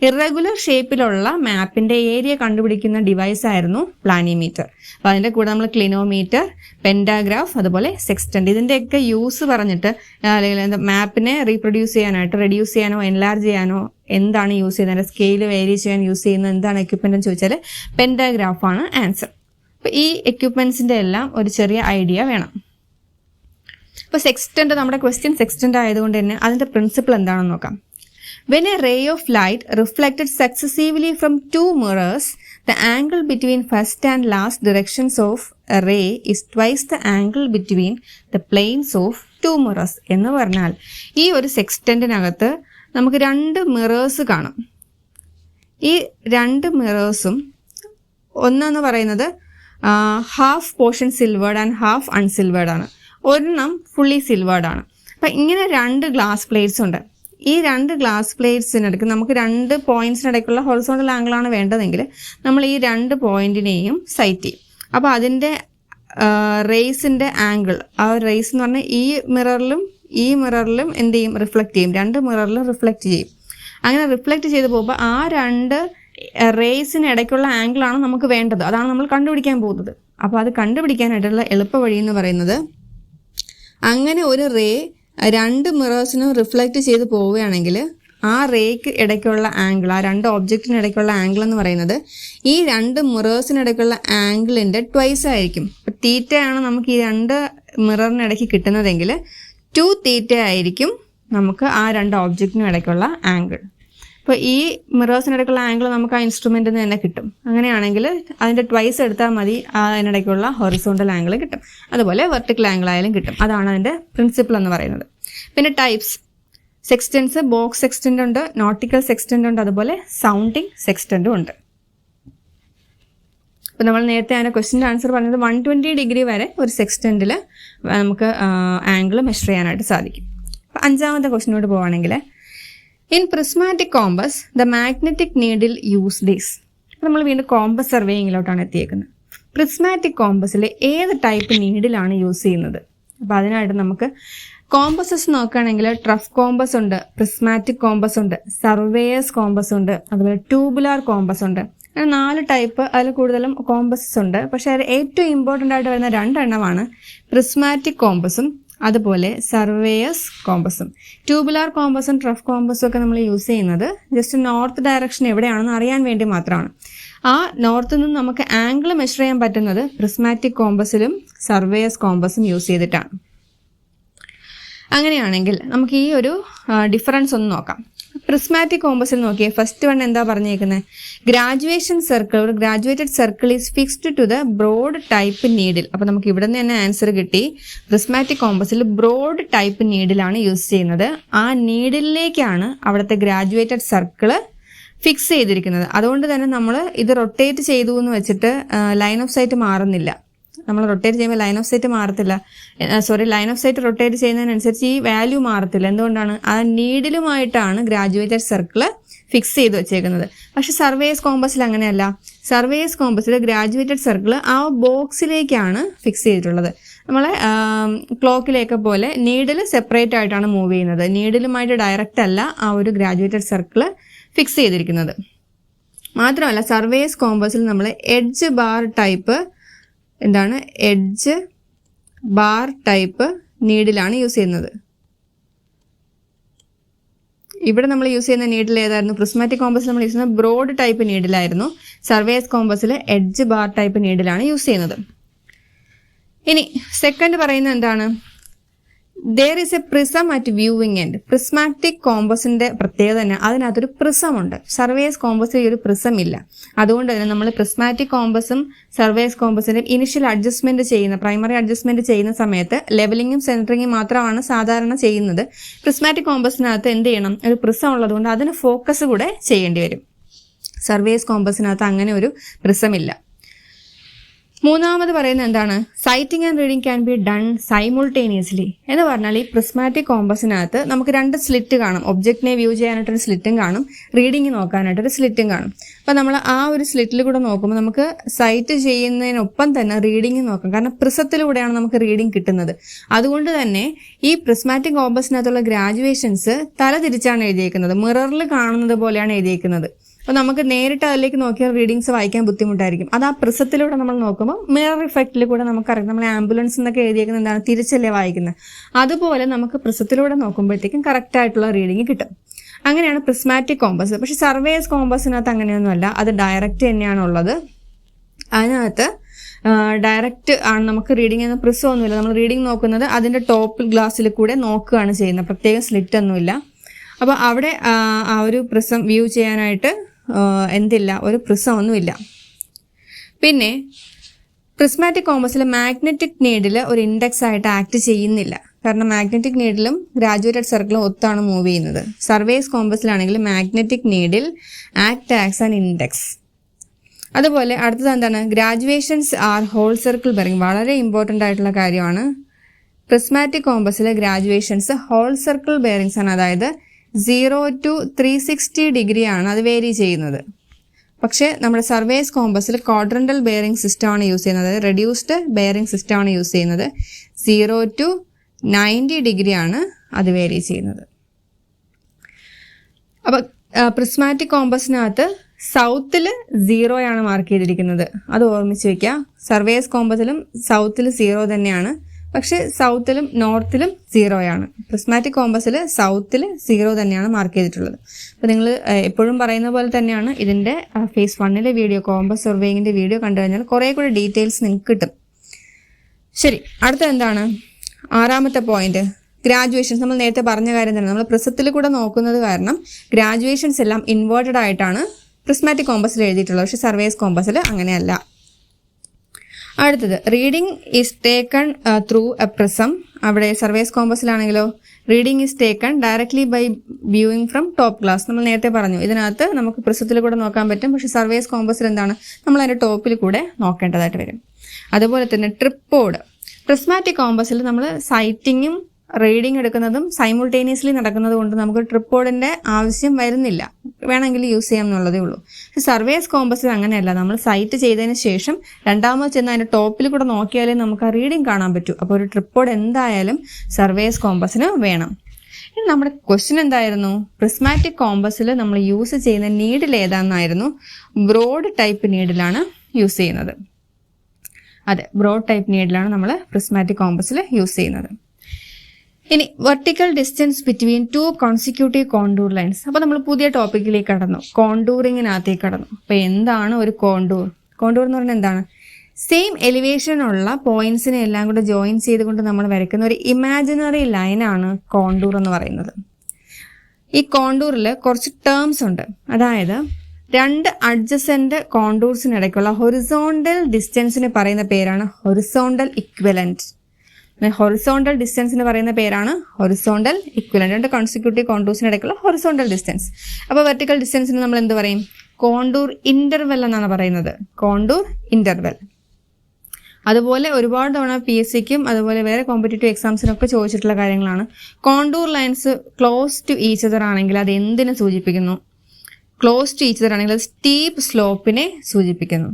ഇറഗുലർ ഷേപ്പിലുള്ള മാപ്പിന്റെ ഏരിയ കണ്ടുപിടിക്കുന്ന ഡിവൈസ് ആയിരുന്നു പ്ലാനിമീറ്റർ. അപ്പോൾ അതിന്റെ കൂടെ നമ്മൾ ക്ലിനോമീറ്റർ, പെൻഡാഗ്രാഫ്, അതുപോലെ സെക്സ്റ്റന്റ്, ഇതിന്റെയൊക്കെ യൂസ് പറഞ്ഞിട്ട് അല്ലെങ്കിൽ മാപ്പിനെ റീപ്രൊഡ്യൂസ് ചെയ്യാനായിട്ട് റെഡ്യൂസ് ചെയ്യാനോ എൻലാർജ് ചെയ്യാനോ എന്താണ് യൂസ് ചെയ്യുന്നത്, സ്കെയിൽ വേരി ചെയ്യാൻ യൂസ് ചെയ്യുന്ന എന്താണ് എക്യുപ്മെന്റ് എന്ന് ചോദിച്ചാൽ പെൻഡാഗ്രാഫ് ആണ് ആൻസർ. അപ്പോൾ ഈ എക്യുപ്മെന്റ്സിന്റെ എല്ലാം ഒരു ചെറിയ ഐഡിയ വേണം. ഇപ്പോൾ സെക്സ്റ്റന്റ്, നമ്മുടെ ക്വസ്റ്റ്യൻ സെക്സ്റ്റന്റ് ആയതുകൊണ്ട് തന്നെ അതിന്റെ പ്രിൻസിപ്പിൾ എന്താണെന്ന് നോക്കാം. When a ray of light reflected successively from 2 mirrors, the angle between first and last directions of a ray is twice the angle between the planes of 2 mirrors. എന്ന് പറഞ്ഞാൽ ഈ ഒരു സെക്സ്റ്റന്റിനകത്ത് നമുക്ക് 2 മിറേഴ്സ് കാണും. ഈ 2 മിറേഴ്സും ഒന്നെന്ന് പറയുന്നത് half portion silvered and half unsilvered ആണ്, ഒരെണ്ണം ഫുള്ളി സിൽവേർഡ് ആണ്. അപ്പം ഇങ്ങനെ 2 ഗ്ലാസ് പ്ലേറ്റ്സ് ഉണ്ട്. ഈ 2 ഗ്ലാസ് പ്ലേറ്റ്സിനിടയ്ക്ക് നമുക്ക് 2 പോയിന്റ്സിനിടയ്ക്കുള്ള ഹൊറിസോണ്ടൽ ആംഗിളാണ് വേണ്ടതെങ്കിൽ നമ്മൾ ഈ 2 പോയിന്റിനെയും സൈറ്റ് ചെയ്യും. അപ്പോൾ അതിൻ്റെ റേസിൻ്റെ ആംഗിൾ, ആ റേസ് എന്ന് പറഞ്ഞാൽ ഈ മിററിലും എന്ത് ചെയ്യും? റിഫ്ലക്റ്റ് ചെയ്യും. 2 മിററിലും റിഫ്ലക്റ്റ് ചെയ്യും. അങ്ങനെ റിഫ്ലക്റ്റ് ചെയ്ത് പോകുമ്പോൾ ആ 2 റേസിനിടയ്ക്കുള്ള ആംഗിളാണ് നമുക്ക് വേണ്ടത്. അതാണ് നമ്മൾ കണ്ടുപിടിക്കാൻ പോകുന്നത്. അപ്പോൾ അത് കണ്ടുപിടിക്കാനായിട്ടുള്ള എളുപ്പ വഴി എന്ന് പറയുന്നത്, അങ്ങനെ ഒരു റേ 2 മിറേഴ്സിനും റിഫ്ലക്റ്റ് ചെയ്ത് പോവുകയാണെങ്കിൽ ആ റേക്ക് ഇടയ്ക്കുള്ള ആംഗിൾ, ആ 2 ഒബ്ജക്റ്റിന് ഇടയ്ക്കുള്ള ആംഗിൾ എന്ന് പറയുന്നത് ഈ 2 മിറേഴ്സിനിടയ്ക്കുള്ള ആംഗിളിൻ്റെ ട്വൈസ് ആയിരിക്കും. അപ്പോൾ തീറ്റയാണ് നമുക്ക് ഈ 2 മിററിനിടയ്ക്ക് കിട്ടുന്നതെങ്കിൽ 2 തീറ്റ ആയിരിക്കും നമുക്ക് ആ 2 ഒബ്ജക്റ്റിനും ഇടയ്ക്കുള്ള ആംഗിൾ. അപ്പോൾ ഈ മിറേഴ്സിനിടയ്ക്കുള്ള ആംഗിൾ നമുക്ക് ആ ഇൻസ്ട്രുമെൻറ്റിൽ നിന്ന് തന്നെ കിട്ടും. അങ്ങനെയാണെങ്കിൽ അതിൻ്റെ ട്വൈസ് എടുത്താൽ മതി, അതിനിടയ്ക്കുള്ള ഹൊറിസോണ്ടൽ ആംഗിൾ കിട്ടും. അതുപോലെ വെർട്ടിക്കൽ ആംഗിൾ ആയാലും കിട്ടും. അതാണ് അതിൻ്റെ പ്രിൻസിപ്പിൾ എന്ന് പറയുന്നത്. പിന്നെ ടൈപ്സ് സെക്സ്റ്റൻസ്, ബോക്സ് സെക്സ്റ്റൻ്റ് ഉണ്ട്, നോട്ടിക്കൽ സെക്സ്റ്റൻ്റ് ഉണ്ട്, അതുപോലെ സൗണ്ടിങ് സെക്സ്റ്റൻ്റും ഉണ്ട്. അപ്പോൾ നമ്മൾ നേരത്തെ അതിൻ്റെ ക്വസ്റ്റ്യൻ്റെ ആൻസർ പറഞ്ഞത് 120 ഡിഗ്രി വരെ ഒരു സെക്സ്റ്റൻറ്റിൽ നമുക്ക് ആംഗിൾ മെഷർ ചെയ്യാനായിട്ട് സാധിക്കും. അപ്പോൾ 5ാമത്തെ ക്വസ്റ്റ്യനോട് പോവുകയാണെങ്കിൽ, in prismatic compass the magnetic needle use this. നമ്മൾ വീണ്ടും കോമ്പസ് സർവേയിങ്ങിലോട്ടാണ് എത്തിയേക്കുന്നത്. പ്രിസ്മാറ്റിക് കോമ്പസിൽ ഏത് ടൈപ്പ് നീഡിലാണ് യൂസ് ചെയ്യുന്നത്? അപ്പോൾ അതിനായിട്ട് നമുക്ക് കോമ്പസസ് നോക്കുകയാണെങ്കിൽ ട്രഫ് കോമ്പസ് ഉണ്ട്, പ്രിസ്മാറ്റിക് കോമ്പസ് ഉണ്ട്, സർവേയേഴ്സ് കോമ്പസ് ഉണ്ട്, അതുപോലെ ട്യൂബുലാർ കോമ്പസ് ഉണ്ട്. അങ്ങനെ 4 ടൈപ്പ്, അതിൽ കൂടുതലും കോമ്പസസ് ഉണ്ട്. പക്ഷേ അതിൽ ഏറ്റവും ഇമ്പോർട്ടൻ്റ് ആയിട്ട് വരുന്ന 2 എണ്ണമാണ് പ്രിസ്മാറ്റിക് കോമ്പസും അതുപോലെ സർവേയേഴ്സ് കോമ്പസും. ട്യൂബുലാർ കോമ്പസും ട്രഫ് കോമ്പസും ഒക്കെ നമ്മൾ യൂസ് ചെയ്യുന്നത് ജസ്റ്റ് നോർത്ത് ഡയറക്ഷൻ എവിടെയാണെന്ന് അറിയാൻ വേണ്ടി മാത്രമാണ്. ആ നോർത്തിൽ നിന്ന് നമുക്ക് ആംഗിൾ മെഷർ ചെയ്യാൻ പറ്റുന്നത് പ്രിസ്മാറ്റിക് കോമ്പസിലും സർവേയേഴ്സ് കോമ്പസും യൂസ് ചെയ്തിട്ടാണ്. അങ്ങനെയാണെങ്കിൽ നമുക്ക് ഈ ഒരു ഡിഫറൻസ് ഒന്ന് നോക്കാം. പ്രിസ്മാറ്റിക് കോമ്പസിൽ നോക്കിയേ, ഫസ്റ്റ് വൺ എന്താ പറഞ്ഞേക്കുന്നത്? ഗ്രാജുവേഷൻ സർക്കിൾ, ഒരു graduated circle is fixed to the broad type needle. അപ്പോൾ നമുക്ക് ഇവിടെ നിന്ന് തന്നെ ആൻസർ കിട്ടി. പ്രിസ്മാറ്റിക് കോമ്പസിൽ ബ്രോഡ് ടൈപ്പ് നീഡിലാണ് യൂസ് ചെയ്യുന്നത്. ആ നീഡിലേക്കാണ് അവിടുത്തെ ഗ്രാജുവേറ്റഡ് സർക്കിള് ഫിക്സ് ചെയ്തിരിക്കുന്നത്. അതുകൊണ്ട് തന്നെ നമ്മൾ ഇത് റൊട്ടേറ്റ് ചെയ്തു എന്ന് വെച്ചിട്ട് ലൈൻ ഓഫ് സൈറ്റ് മാറുന്നില്ല. നമ്മൾ റൊട്ടേറ്റ് ചെയ്യുമ്പോൾ ലൈൻ ഓഫ് സൈറ്റ് മാറത്തില്ല, ലൈൻ ഓഫ് സൈറ്റ് റൊട്ടേറ്റ് ചെയ്യുന്നതിനനുസരിച്ച് ഈ വാല്യൂ മാറത്തില്ല. എന്തുകൊണ്ടാണ്? ആ നീഡിലുമായിട്ടാണ് ഗ്രാജുവേറ്റഡ് സർക്കിള് ഫിക്സ് ചെയ്ത് വെച്ചേക്കുന്നത്. പക്ഷെ സർവേയേഴ്സ് കോമ്പസിൽ അങ്ങനെയല്ല. സർവേയേഴ്സ് കോമ്പസിൽ ഗ്രാജുവേറ്റഡ് സർക്കിൾ ആ ബോക്സിലേക്കാണ് ഫിക്സ് ചെയ്തിട്ടുള്ളത്. നമ്മളെ ക്ലോക്കിലേക്ക് പോലെ നീഡിൽ സെപ്പറേറ്റ് ആയിട്ടാണ് മൂവ് ചെയ്യുന്നത്. നീഡിലുമായിട്ട് ഡയറക്റ്റ് അല്ല ആ ഒരു ഗ്രാജുവേറ്റഡ് സർക്കിൾ ഫിക്സ് ചെയ്തിരിക്കുന്നത്. മാത്രമല്ല സർവേയേഴ്സ് കോമ്പസിൽ നമ്മൾ edge bar type edge bar type നീഡിലാണ് യൂസ് ചെയ്യുന്നത്. ഇവിടെ നമ്മൾ യൂസ് ചെയ്യുന്ന നീഡിൽ ഏതായിരുന്നു? പ്രിസ്മാറ്റിക് കോമ്പസിൽ നമ്മൾ യൂസ് ചെയ്യുന്ന ബ്രോഡ് ടൈപ്പ് നീഡിലായിരുന്നു. സർവേയസ് കോമ്പസിൽ എഡ്ജ് ബാർ ടൈപ്പ് നീഡിലാണ് യൂസ് ചെയ്യുന്നത്. ഇനി സെക്കൻഡ് പറയുന്നത് എന്താണ്? There is a prism at viewing end. Prismatic കോമ്പസിന്റെ പ്രത്യേകത തന്നെ അതിനകത്തൊരു പ്രിസം ഉണ്ട്. സർവേയസ് കോമ്പസിൽ ഈ ഒരു പ്രിസം ഇല്ല. അതുകൊണ്ട് തന്നെ നമ്മൾ പ്രിസ്മാറ്റിക് കോമ്പസും സർവേയസ് കോമ്പസിന്റെ ഇനിഷ്യൽ അഡ്ജസ്റ്റ്മെന്റ് ചെയ്യുന്ന പ്രൈമറി അഡ്ജസ്റ്റ്മെന്റ് ചെയ്യുന്ന സമയത്ത് ലെവലിങ്ങും സെൻറ്ററിങ്ങും മാത്രമാണ് സാധാരണ ചെയ്യുന്നത്. പ്രിസ്മാറ്റിക് കോമ്പസിനകത്ത് എന്ത് ചെയ്യണം? ഒരു പ്രിസം ഉള്ളതുകൊണ്ട് അതിന് ഫോക്കസ് കൂടെ ചെയ്യേണ്ടി വരും. സർവേയസ് കോമ്പസിനകത്ത് അങ്ങനെ ഒരു പ്രിസം ഇല്ല. മൂന്നാമത് പറയുന്നത് എന്താണ്? Citing and reading can be done simultaneously എന്ന് പറഞ്ഞാൽ ഈ പ്രിസ്മാറ്റിക് കോമ്പസിനകത്ത് നമുക്ക് 2 സ്ലിറ്റ് കാണും. ഒബ്ജക്റ്റിനെ വ്യൂ ചെയ്യാനായിട്ടൊരു സ്ലിറ്റും കാണും, റീഡിംഗ് നോക്കാനായിട്ടൊരു സ്ലിറ്റും കാണും. അപ്പോൾ നമ്മൾ ആ ഒരു സ്ലിറ്റിൽ കൂടെ നോക്കുമ്പോൾ നമുക്ക് സൈറ്റ് ചെയ്യുന്നതിനൊപ്പം തന്നെ റീഡിംഗ് നോക്കാം. കാരണം പ്രിസത്തിലൂടെയാണ് നമുക്ക് റീഡിംഗ് കിട്ടുന്നത്. അതുകൊണ്ട് തന്നെ ഈ പ്രിസ്മാറ്റിക് കോമ്പസിനകത്തുള്ള ഗ്രാജുവേഷൻസ് തല തിരിച്ചാണ് എഴുതിയേക്കുന്നത്. മിററിൽ കാണുന്നത് പോലെയാണ് എഴുതിയേക്കുന്നത്. അപ്പോൾ നമുക്ക് നേരിട്ട് അതിലേക്ക് നോക്കിയാൽ റീഡിങ്സ് വായിക്കാൻ ബുദ്ധിമുട്ടായിരിക്കും. അത് ആ പ്രിസത്തിലൂടെ നമ്മൾ നോക്കുമ്പോൾ മിറർ ഇഫക്റ്റിൽ കൂടെ നമുക്കറിയാം. നമ്മൾ ആംബുലൻസ് എന്നൊക്കെ എഴുതിയേക്കുന്നത് എന്താണ്? തിരിച്ചല്ലേ വായിക്കുന്നത്. അതുപോലെ നമുക്ക് പ്രിസത്തിലൂടെ നോക്കുമ്പോഴത്തേക്കും കറക്റ്റ് ആയിട്ടുള്ള റീഡിങ് കിട്ടും. അങ്ങനെയാണ് പ്രിസ്മാറ്റിക് കോമ്പസ്. പക്ഷെ സർവേയസ് കോമ്പസിനകത്ത് അങ്ങനെയൊന്നുമല്ല. അത് ഡയറക്റ്റ് തന്നെയാണുള്ളത്. അതിനകത്ത് ഡയറക്റ്റ് ആണ് നമുക്ക് റീഡിംഗ് എന്ന പ്രിസം ഒന്നുമില്ല. നമ്മൾ റീഡിംഗ് നോക്കുന്നത് അതിൻ്റെ ടോപ്പ് ഗ്ലാസ്സിൽ കൂടെ നോക്കുകയാണ് ചെയ്യുന്നത്. പ്രത്യേകം സ്ലിറ്റ് ഒന്നുമില്ല. അപ്പോൾ അവിടെ ആ ഒരു പ്രിസം വ്യൂ ചെയ്യാനായിട്ട് എന്തില്ല? ഒരു പ്രിസം ഒന്നുമില്ല. പിന്നെ പ്രിസ്മാറ്റിക് കോമ്പസിൽ മാഗ്നറ്റിക് നീഡിൽ ഒരു ഇൻഡെക്സ് ആയിട്ട് ആക്ട് ചെയ്യുന്നില്ല. കാരണം മാഗ്നറ്റിക് നീഡിലും ഗ്രാജുവേറ്റഡ് സർക്കിളും ഒത്താണ് മൂവ് ചെയ്യുന്നത്. സർവേയസ് കോമ്പസിലാണെങ്കിൽ magnetic needle act acts an index. അതുപോലെ അടുത്തത് എന്താണ്? Graduations are whole circle bearing. വളരെ ഇമ്പോർട്ടൻ്റ് ആയിട്ടുള്ള കാര്യമാണ്. പ്രിസ്മാറ്റിക് കോമ്പസിലെ ഗ്രാജുവേഷൻസ് ഹോൾ സർക്കിൾ ബെയറിങ്സ് ആണ്. അതായത് 0 to 360 ഡിഗ്രി ആണ് അത് വേരി ചെയ്യുന്നത്. പക്ഷേ നമ്മുടെ സർവേയസ് കോമ്പസിൽ ക്വാഡ്രന്റൽ ബെയറിംഗ് സിസ്റ്റമാണ് യൂസ് ചെയ്യുന്നത്. അതായത് റെഡ്യൂസ്ഡ് ബെയറിംഗ് സിസ്റ്റമാണ് യൂസ് ചെയ്യുന്നത്. 0 to 90 ഡിഗ്രി ആണ് അത് വേരി ചെയ്യുന്നത്. അപ്പോൾ പ്രിസ്മാറ്റിക് കോമ്പസിനകത്ത് സൗത്തിൽ 0 ആണ് മാർക്ക് ചെയ്തിരിക്കുന്നത്. അത് ഓർമ്മിച്ച് വയ്ക്കുക. സർവേയസ് കോമ്പസിലും സൗത്തിൽ 0 തന്നെയാണ്. പക്ഷെ സൗത്തിലും നോർത്തിലും 0 ആണ്. പ്രിസ്മാറ്റിക് കോമ്പസിൽ സൗത്തിൽ 0 തന്നെയാണ് മാർക്ക് ചെയ്തിട്ടുള്ളത്. അപ്പോൾ നിങ്ങൾ എപ്പോഴും പറയുന്ന പോലെ തന്നെയാണ് ഇതിൻ്റെ ഫേസ് 1 വീഡിയോ, കോമ്പസ് സർവേയിങ്ങിൻ്റെ വീഡിയോ കണ്ടു കഴിഞ്ഞാൽ കുറേ കൂടി ഡീറ്റെയിൽസ് നിങ്ങൾക്ക് കിട്ടും. ശരി, അടുത്ത എന്താണ്? 6ാമത്തെ പോയിന്റ്, ഗ്രാജുവേഷൻസ്. നമ്മൾ നേരത്തെ പറഞ്ഞ കാര്യം തന്നെ. നമ്മൾ പ്രിസത്തിൽ കൂടെ നോക്കുന്നത് കാരണം ഗ്രാജുവേഷൻസ് എല്ലാം ഇൻവേർട്ടഡ് ആയിട്ടാണ് പ്രിസ്മാറ്റിക് കോമ്പസിൽ എഴുതിയിട്ടുള്ളത്. പക്ഷെ സർവേയസ് കോമ്പസിൽ അങ്ങനെയല്ല. അടുത്തത് reading is taken through a prism. അവിടെ സർവേയസ് കോമ്പസിലാണെങ്കിലോ reading is taken directly by viewing from top glass. നമ്മൾ നേരത്തെ പറഞ്ഞു ഇതിനകത്ത് നമുക്ക് പ്രിസത്തിൽ കൂടെ നോക്കാൻ പറ്റും. പക്ഷെ സർവേയസ് കോമ്പസിൽ എന്താണ്? നമ്മൾ അതിൻ്റെ ടോപ്പിൽ കൂടെ നോക്കേണ്ടതായിട്ട് വരും. അതുപോലെ തന്നെ ട്രിപ്പോഡ്. പ്രിസ്മാറ്റിക് കോമ്പസിൽ നമ്മൾ സൈറ്റിങ്ങും റീഡിംഗ് എടുക്കുന്നതും സൈമുൾട്ടേനിയസ്ലി നടക്കുന്നത് കൊണ്ട് നമുക്ക് ട്രിപ്പോഡിൻ്റെ ആവശ്യം വരുന്നില്ല. വേണമെങ്കിൽ യൂസ് ചെയ്യാം എന്നുള്ളതേ ഉള്ളൂ. സർവേയസ് കോമ്പസിൽ അങ്ങനെയല്ല. നമ്മൾ സൈറ്റ് ചെയ്തതിന് ശേഷം രണ്ടാമത് ചെന്ന് അതിൻ്റെ ടോപ്പിൽ കൂടെ നോക്കിയാലേ നമുക്ക് ആ റീഡിംഗ് കാണാൻ പറ്റൂ. അപ്പോൾ ഒരു ട്രിപ്പോഡ് എന്തായാലും സർവേയസ് കോമ്പസിന് വേണം. ഇനി നമ്മുടെ ക്വസ്റ്റ്യൻ എന്തായിരുന്നു? പ്രിസ്മാറ്റിക് കോമ്പസിൽ നമ്മൾ യൂസ് ചെയ്യുന്ന നീഡിൽ ഏതാണെന്നായിരുന്നു. ബ്രോഡ് ടൈപ്പ് നീഡിലാണ് യൂസ് ചെയ്യുന്നത്. അതെ, ബ്രോഡ് ടൈപ്പ് നീഡിലാണ് നമ്മൾ പ്രിസ്മാറ്റിക് കോമ്പസിൽ യൂസ് ചെയ്യുന്നത്. ഇനി vertical distance between 2 consecutive contour lines. അപ്പോൾ നമ്മൾ പുതിയ ടോപ്പിക്കിലേക്ക് കടന്നു, കോണ്ടൂറിങ്ങിനകത്തേക്ക് കടന്നു. അപ്പോൾ എന്താണ് ഒരു കോണ്ടൂർ? കോണ്ടൂർ എന്ന് പറഞ്ഞാൽ എന്താണ്? സെയിം എലിവേഷനുള്ള പോയിന്റ്സിനെ എല്ലാം കൂടെ ജോയിൻ ചെയ്തുകൊണ്ട് നമ്മൾ വരയ്ക്കുന്ന ഒരു ഇമാജിനറി ലൈനാണ് കോണ്ടൂർ എന്ന് പറയുന്നത്. ഈ കോണ്ടൂറിൽ കുറച്ച് ടേംസ് ഉണ്ട്. അതായത് 2 അഡ്ജസന്റ് കോണ്ടൂർസിനിടയ്ക്കുള്ള ഹൊറിസോണ്ടൽ ഡിസ്റ്റൻസിന് പറയുന്ന പേരാണ് ഹൊറിസോണ്ടൽ ഇക്വലന്റ്. ഹൊറിസോണ്ടൽ ഡിസ്റ്റൻസിന് പറയുന്ന പേരാണ് ഹൊറിസോണ്ടൽ ഇക്വലന്റ്. 2 കോൺസിക്യൂട്ടീവ് കോണ്ടൂർസിനിടയ്ക്കുള്ള ഹൊറിസോണ്ടൽ ഡിസ്റ്റൻസ്. അപ്പോൾ വെർട്ടിക്കൽ ഡിസ്റ്റൻസിന് നമ്മൾ എന്ത് പറയും? കോണ്ടൂർ ഇന്റർവെൽ എന്നാണ് പറയുന്നത്. Contour interval. അതുപോലെ ഒരുപാട് തവണ PSCക്കും അതുപോലെ വേറെ കോമ്പറ്റേറ്റീവ് എക്സാംസിനൊക്കെ ചോദിച്ചിട്ടുള്ള കാര്യങ്ങളാണ്. Contour lines close to each other ആണെങ്കിൽ അത് എന്തിനെ സൂചിപ്പിക്കുന്നു? ക്ലോസ് ടു ഈച്ച് അതർ ആണെങ്കിൽ അത് സ്റ്റീപ്പ് സ്ലോപ്പിനെ സൂചിപ്പിക്കുന്നു.